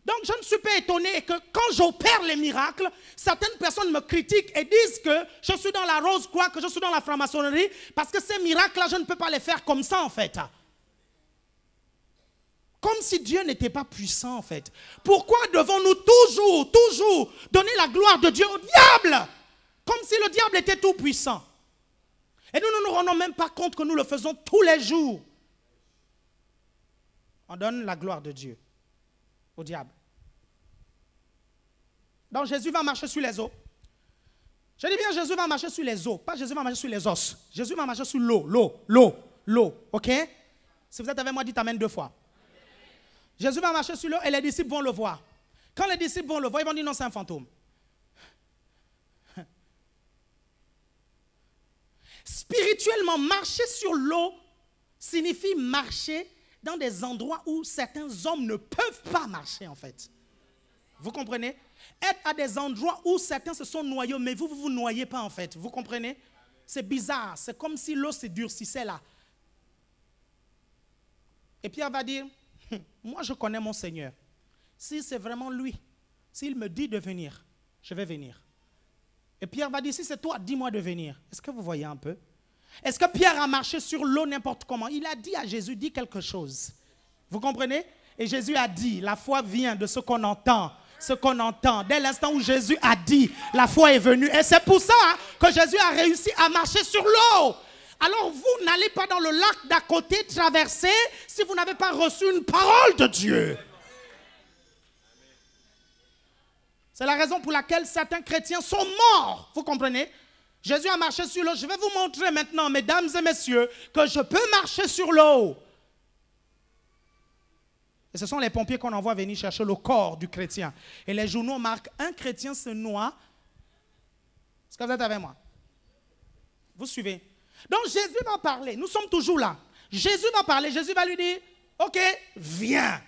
Donc je ne suis pas étonné que quand j'opère les miracles, certaines personnes me critiquent et disent que je suis dans la Rose-Croix, que je suis dans la franc-maçonnerie, parce que ces miracles-là, je ne peux pas les faire comme ça en fait. Comme si Dieu n'était pas puissant en fait. Pourquoi devons-nous toujours donner la gloire de Dieu au diable? Comme si le diable était tout puissant. Et nous ne nous rendons même pas compte que nous le faisons tous les jours. On donne la gloire de Dieu au diable. Donc Jésus va marcher sur les eaux. Je dis bien Jésus va marcher sur les eaux. Pas Jésus va marcher sur les os. Jésus va marcher sur l'eau. l'eau. OK? Si vous êtes avec moi, dites amen 2 fois. Jésus va marcher sur l'eau et les disciples vont le voir. Quand les disciples vont le voir, ils vont dire non, c'est un fantôme. Spirituellement, marcher sur l'eau signifie marcher dans des endroits où certains hommes ne peuvent pas marcher en fait. Vous comprenez? Être à des endroits où certains se sont noyés, mais vous ne vous noyez pas en fait. Vous comprenez? C'est bizarre. C'est comme si l'eau se durcissait là. Et Pierre va dire, moi je connais mon Seigneur. Si c'est vraiment lui, s'il me dit de venir, je vais venir. Et Pierre va dire, si c'est toi, dis-moi de venir. Est-ce que vous voyez un peu? Est-ce que Pierre a marché sur l'eau n'importe comment? Il a dit à Jésus, dis quelque chose. Vous comprenez? Et Jésus a dit, la foi vient de ce qu'on entend. Ce qu'on entend. Dès l'instant où Jésus a dit, la foi est venue. Et c'est pour ça que Jésus a réussi à marcher sur l'eau. Alors vous n'allez pas dans le lac d'à côté traverser si vous n'avez pas reçu une parole de Dieu. C'est la raison pour laquelle certains chrétiens sont morts. Vous comprenez? Jésus a marché sur l'eau. Je vais vous montrer maintenant, mesdames et messieurs, que je peux marcher sur l'eau. Et ce sont les pompiers qu'on envoie venir chercher le corps du chrétien. Et les journaux marquent, un chrétien se noie. Est-ce que vous êtes avec moi? Vous suivez? Donc Jésus va parler. Nous sommes toujours là. Jésus va parler. Jésus va lui dire, ok, viens.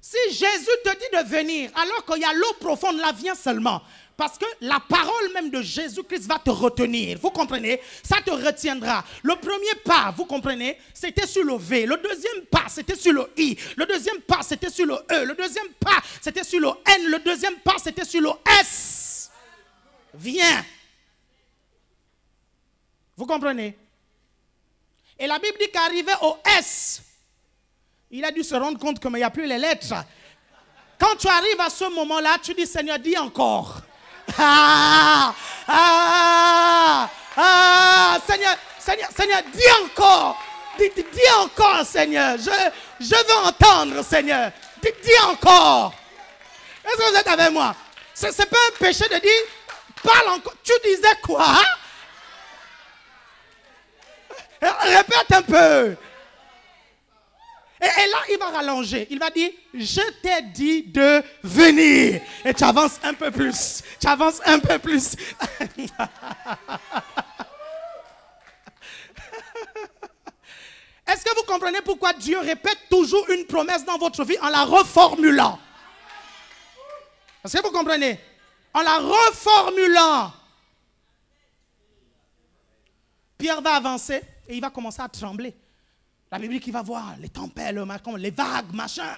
Si Jésus te dit de venir, alors qu'il y a l'eau profonde, là, viens seulement. Parce que la parole même de Jésus-Christ va te retenir. Vous comprenez? Ça te retiendra. Le premier pas, vous comprenez, c'était sur le V. Le deuxième pas, c'était sur le I. Le deuxième pas, c'était sur le E. Le deuxième pas, c'était sur le N. Le deuxième pas, c'était sur le S. Viens. Vous comprenez? Et la Bible dit qu'arrivé au S, il a dû se rendre compte qu'il n'y a plus les lettres. Quand tu arrives à ce moment-là, tu dis, Seigneur, dis encore. Seigneur, dis encore. Dis encore, Seigneur. Je veux entendre, Seigneur. Dis encore. Est-ce que vous êtes avec moi? Ce n'est pas un péché de dire, parle encore. Tu disais quoi? Répète un peu. Et là, il va rallonger. Il va dire, je t'ai dit de venir. Et tu avances un peu plus. Tu avances un peu plus. Est-ce que vous comprenez pourquoi Dieu répète toujours une promesse dans votre vie en la reformulant? Est-ce que vous comprenez? En la reformulant. Pierre va avancer et il va commencer à trembler. La Bible dit qu'il va voir les tempêtes, les vagues, machin.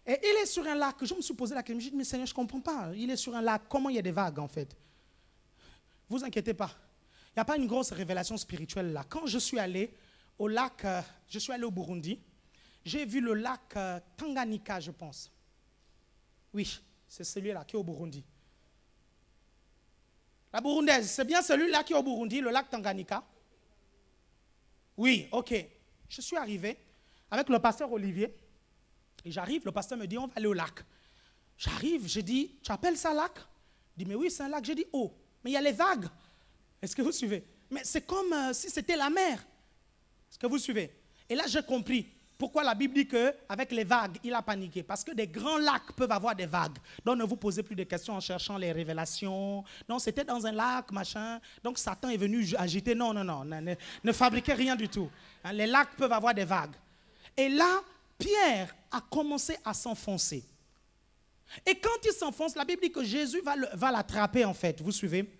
Et il est sur un lac. Je me suis posé la question, je me suis dit, mais Seigneur, je ne comprends pas. Il est sur un lac. Comment il y a des vagues, en fait? Vous inquiétez pas. Il n'y a pas une grosse révélation spirituelle là. Quand je suis allé au lac, je suis allé au Burundi, j'ai vu le lac Tanganyika, je pense. Oui, c'est celui-là qui est au Burundi. La burundaise, c'est bien celui-là qui est au Burundi, le lac Tanganyika? Oui, ok. Je suis arrivé avec le pasteur Olivier. Et j'arrive, le pasteur me dit, on va aller au lac. J'arrive, je dis, tu appelles ça lac? Il dit, mais oui, c'est un lac. J'ai dit, oh, mais il y a les vagues. Est-ce que vous suivez? Mais c'est comme si c'était la mer. Est-ce que vous suivez? Et là, j'ai compris pourquoi la Bible dit qu'avec les vagues, il a paniqué. Parce que des grands lacs peuvent avoir des vagues. Donc, ne vous posez plus de questions en cherchant les révélations. Non, c'était dans un lac, machin. Donc, Satan est venu agiter. Non, non, non. Ne fabriquez rien du tout. Hein, les lacs peuvent avoir des vagues. Et là, Pierre a commencé à s'enfoncer. Et quand il s'enfonce, la Bible dit que Jésus va l'attraper, en fait. Vous suivez?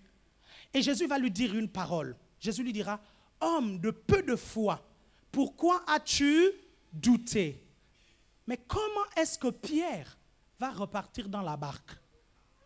Et Jésus va lui dire une parole. Jésus lui dira, « Homme de peu de foi, pourquoi as-tu douté? » Mais comment est-ce que Pierre va repartir dans la barque?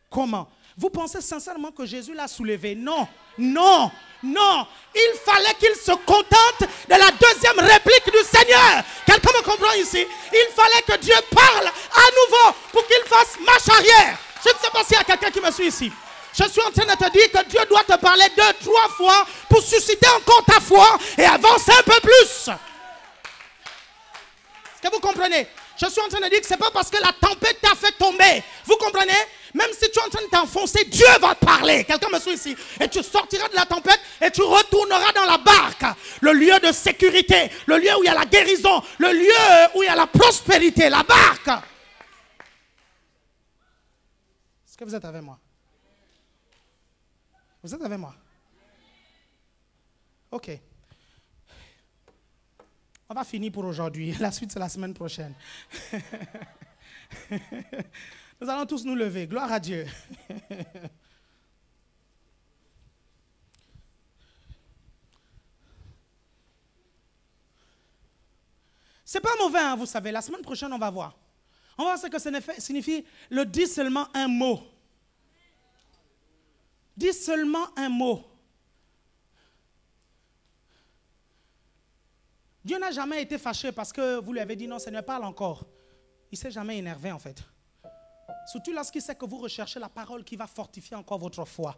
Comment? Vous pensez sincèrement que Jésus l'a soulevé? Non, non, non. Il fallait qu'il se contente de la deuxième réplique du Seigneur. Quelqu'un me comprend ici? Il fallait que Dieu parle à nouveau pour qu'il fasse marche arrière. Je ne sais pas s'il y a quelqu'un qui me suit ici. Je suis en train de te dire que Dieu doit te parler 2, 3 fois pour susciter encore ta foi et avancer un peu plus. Est-ce que vous comprenez? Je suis en train de dire que ce n'est pas parce que la tempête t'a fait tomber. Vous comprenez? Même si tu es en train de t'enfoncer, Dieu va te parler. Quelqu'un me suit ici. Et tu sortiras de la tempête et tu retourneras dans la barque. Le lieu de sécurité, le lieu où il y a la guérison, le lieu où il y a la prospérité, la barque. Est-ce que vous êtes avec moi? Vous êtes avec moi? Ok. On va finir pour aujourd'hui. La suite, c'est la semaine prochaine. Nous allons tous nous lever. Gloire à Dieu. C'est pas mauvais, hein, vous savez. La semaine prochaine, on va voir. On va voir ce que ça signifie le dis seulement un mot. Dis seulement un mot. Dieu n'a jamais été fâché parce que vous lui avez dit non, Seigneur, parle encore. Il ne s'est jamais énervé en fait. Surtout lorsqu'il sait que vous recherchez la parole qui va fortifier encore votre foi.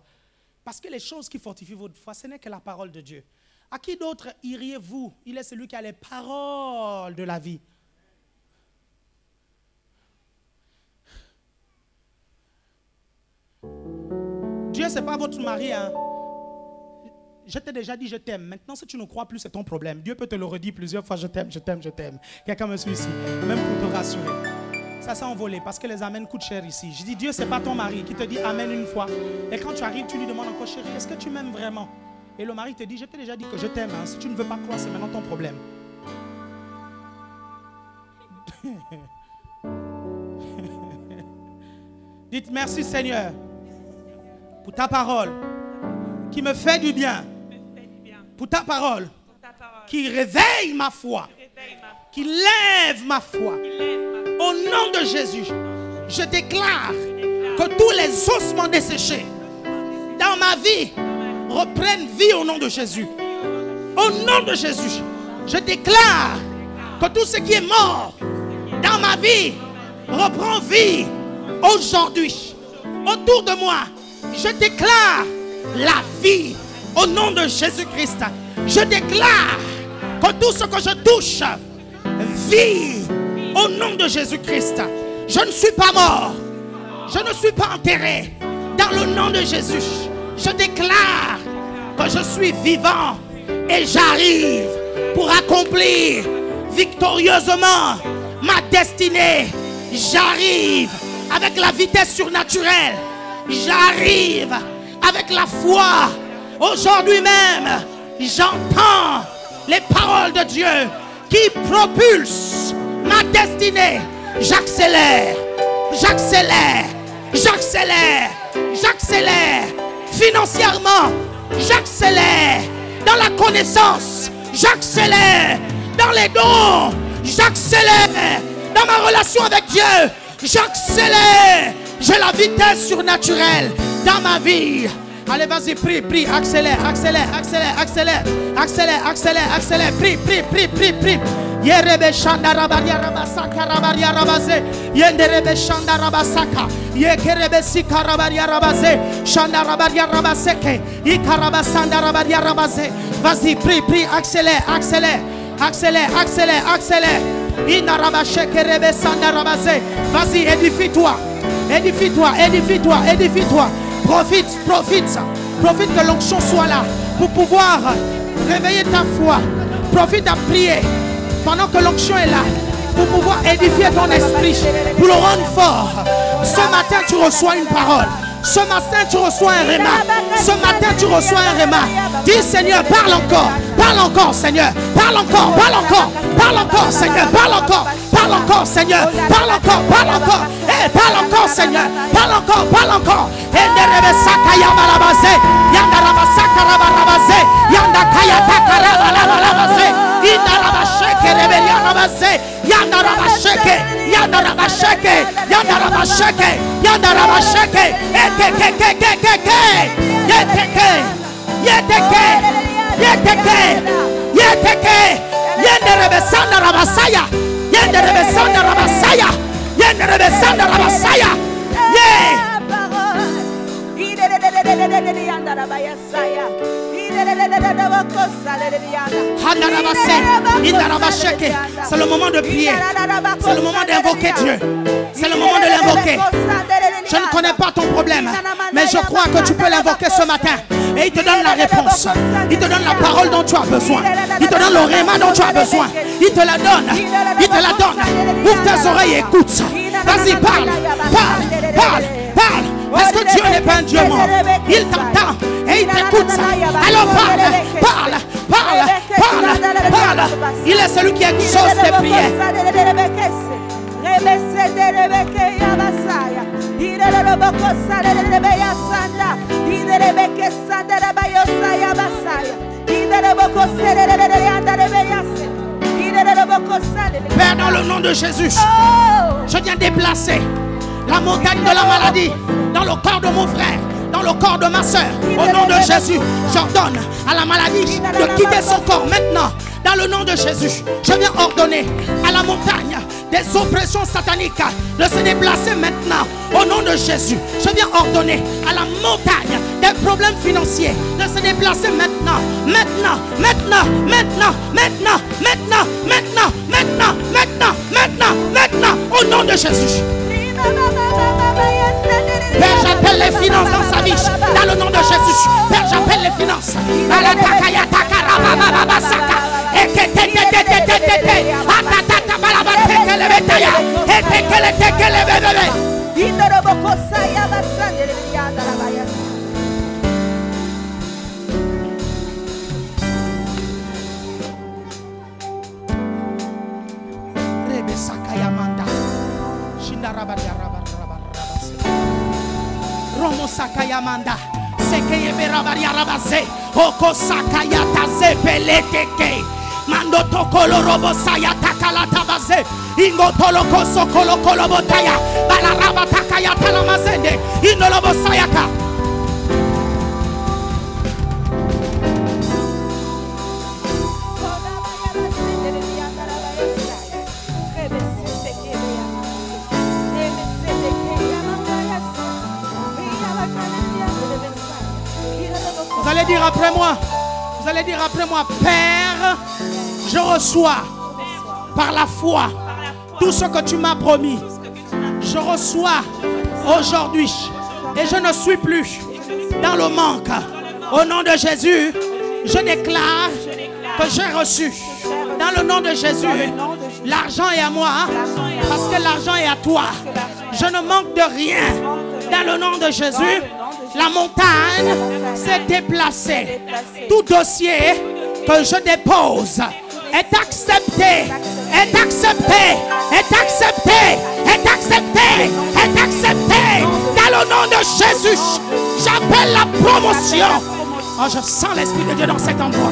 Parce que les choses qui fortifient votre foi, ce n'est que la parole de Dieu. À qui d'autre iriez-vous? Il est celui qui a les paroles de la vie. Dieu, ce n'est pas votre mari, hein. Je t'ai déjà dit je t'aime. Maintenant, si tu ne crois plus, c'est ton problème. Dieu peut te le redire plusieurs fois, je t'aime, je t'aime, je t'aime. Quelqu'un me suit ici, même pour te rassurer. Ça s'est envolé parce que les amens coûtent cher ici. Je dis, Dieu, ce n'est pas ton mari qui te dit amen une fois. Et quand tu arrives, tu lui demandes encore, chérie, est-ce que tu m'aimes vraiment? Et le mari te dit, je t'ai déjà dit que je t'aime. Hein. Si tu ne veux pas croire, c'est maintenant ton problème. Dites merci Seigneur pour ta parole qui me fait du bien. Pour ta parole qui réveille ma foi, qui lève ma foi. Au nom de Jésus, je déclare que tous les ossements desséchés dans ma vie reprennent vie au nom de Jésus. Au nom de Jésus, je déclare que tout ce qui est mort dans ma vie reprend vie aujourd'hui. Autour de moi, je déclare la vie au nom de Jésus-Christ. Je déclare que tout ce que je touche vit au nom de Jésus-Christ. Je ne suis pas mort. Je ne suis pas enterré. Dans le nom de Jésus, je déclare que je suis vivant et j'arrive pour accomplir victorieusement ma destinée. J'arrive avec la vitesse surnaturelle. J'arrive avec la foi. Aujourd'hui même, j'entends les paroles de Dieu qui propulsent ma destinée. J'accélère, j'accélère, j'accélère, j'accélère financièrement, j'accélère dans la connaissance, j'accélère dans les dons, j'accélère dans ma relation avec Dieu, j'accélère. J'ai la vitesse surnaturelle dans ma vie. Allez, vas-y, prie, prie, accélère, accélère, accélère, accélère, accélère, accélère, accélère, prie, prie, prie, prie, prie. Yerebe shanda rabaria rabasaka rabaria rabase. Yenderebe shanda rabasaka. Yekerebe sika rabaria rabase. Shanda rabaria rabaseke. Ikarabasanda rabaria rabase. Vas-y, prie, prie, accélère, accélère, accélère, accélère, accélère. Inarabashekerebe sanda rabase. Vas-y, édifie-toi. Édifie-toi, édifie-toi, édifie-toi. Profite, profite, profite que l'onction soit là pour pouvoir réveiller ta foi. Profite à prier pendant que l'onction est là pour pouvoir édifier ton esprit, pour le rendre fort. Ce matin, tu reçois une parole. Ce matin, tu reçois un réma. Ce matin, tu reçois un réma. Dis Seigneur, parle encore, Seigneur. Parle encore, parle encore, parle encore, Seigneur. Parle encore, Seigneur. Parle encore, parle encore. Eh, parle encore, Seigneur. Parle encore, parle encore. C'est le moment de prier. C'est le moment d'invoquer Dieu. C'est le moment de l'invoquer. Je ne connais pas ton problème. crois que tu peux l'invoquer ce matin. Et il te donne la réponse. Il te donne la parole dont tu as besoin. Il te donne l'oréma dont tu as besoin. Il te la donne. Il te la donne. Ouvre tes oreilles et écoute. Vas-y, parle. Parle. Parle. Parle. Parce que Dieu n'est pas un Dieu mort. Il t'entend et il t'écoute. Alors parle. Parle. Parle. Parle. Parle. Il est celui qui exauce tes prières. Père, dans le nom de Jésus, je viens déplacer la montagne de la maladie dans le corps de mon frère, dans le corps de ma soeur. Au nom de Jésus, j'ordonne à la maladie de quitter son corps maintenant. Dans le nom de Jésus, je viens ordonner à la montagne des oppressions sataniques de se déplacer maintenant. Au nom de Jésus, je viens ordonner à la montagne des problèmes financiers de se déplacer maintenant. Maintenant, maintenant, maintenant, maintenant, maintenant, maintenant, maintenant, maintenant, maintenant, maintenant, au nom de Jésus. Père, j'appelle les finances dans sa vie. Dans le nom de Jésus. Père, j'appelle les finances. Romo Sakayamanda, Sekeye Berabaria Rabaze, Oko Sakayata Zepeleteke, Mando Tokolo Robo Sayata Kalatabaze, Ingo Toloko Sokolo Kolobotaya, Balaraba Takayata Lamazende, Inolobo Sayaka. Vous allez dire après moi. Vous allez dire après moi, Père, je reçois par la foi tout ce que tu m'as promis. Je reçois aujourd'hui et je ne suis plus dans le manque. Au nom de Jésus, je déclare que j'ai reçu. Dans le nom de Jésus, l'argent est à moi parce que l'argent est à toi. Je ne manque de rien. Dans le nom de Jésus, la montagne s'est déplacée. Tout dossier que je dépose est accepté, est accepté, est accepté, est accepté, est accepté. Dans le nom de Jésus, j'appelle la promotion. Oh, je sens l'Esprit de Dieu dans cet endroit.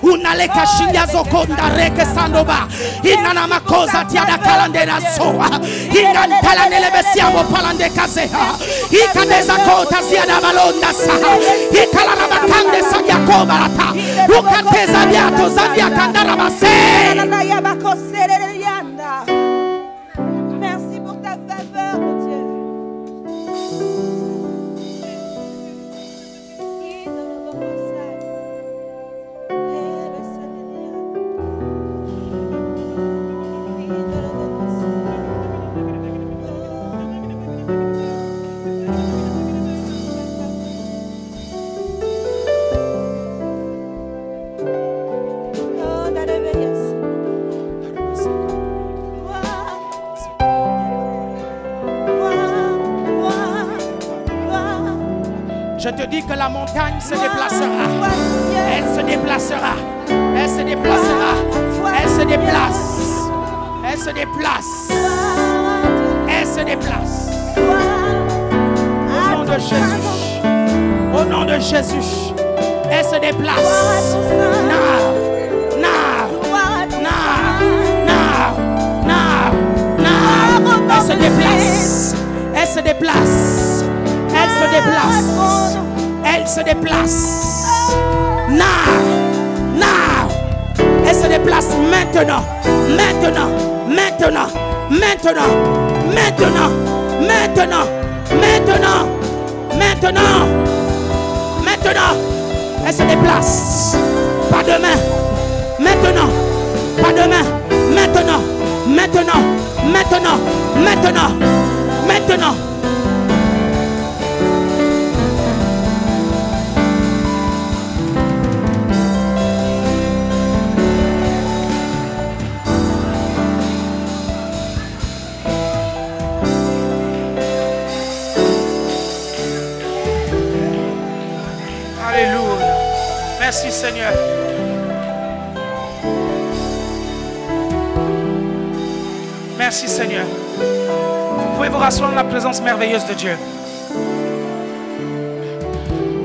Unaleka shindia zokonda reke sandoba inana makoza tiada kalande na soa ingantala nelebesiamo palande kazeha ikaneza kota ziada balonda saha ikala na bakande sa yakoba rata Merci pour ta faveur, mon Dieu. Je te dis que la montagne se déplacera. Elle se déplacera. Elle se déplacera. Elle se déplace. Elle se déplace. Elle se déplace. Au nom de Jésus. Au nom de Jésus. Elle se déplace. Now. Elle se déplace. Elle se déplace. Elle se déplace. Elle se déplace. Now. Elle se déplace maintenant. Maintenant. Elle se déplace. Pas demain. Maintenant. Pas demain. Maintenant. Alléluia. Merci Seigneur. Merci Seigneur. Vous pouvez vous rasseoir dans la présence merveilleuse de Dieu.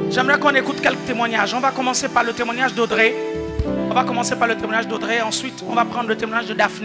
J'aimerais qu'on écoute quelques témoignages. On va commencer par le témoignage d'Audrey. Ensuite, on va prendre le témoignage de Daphné.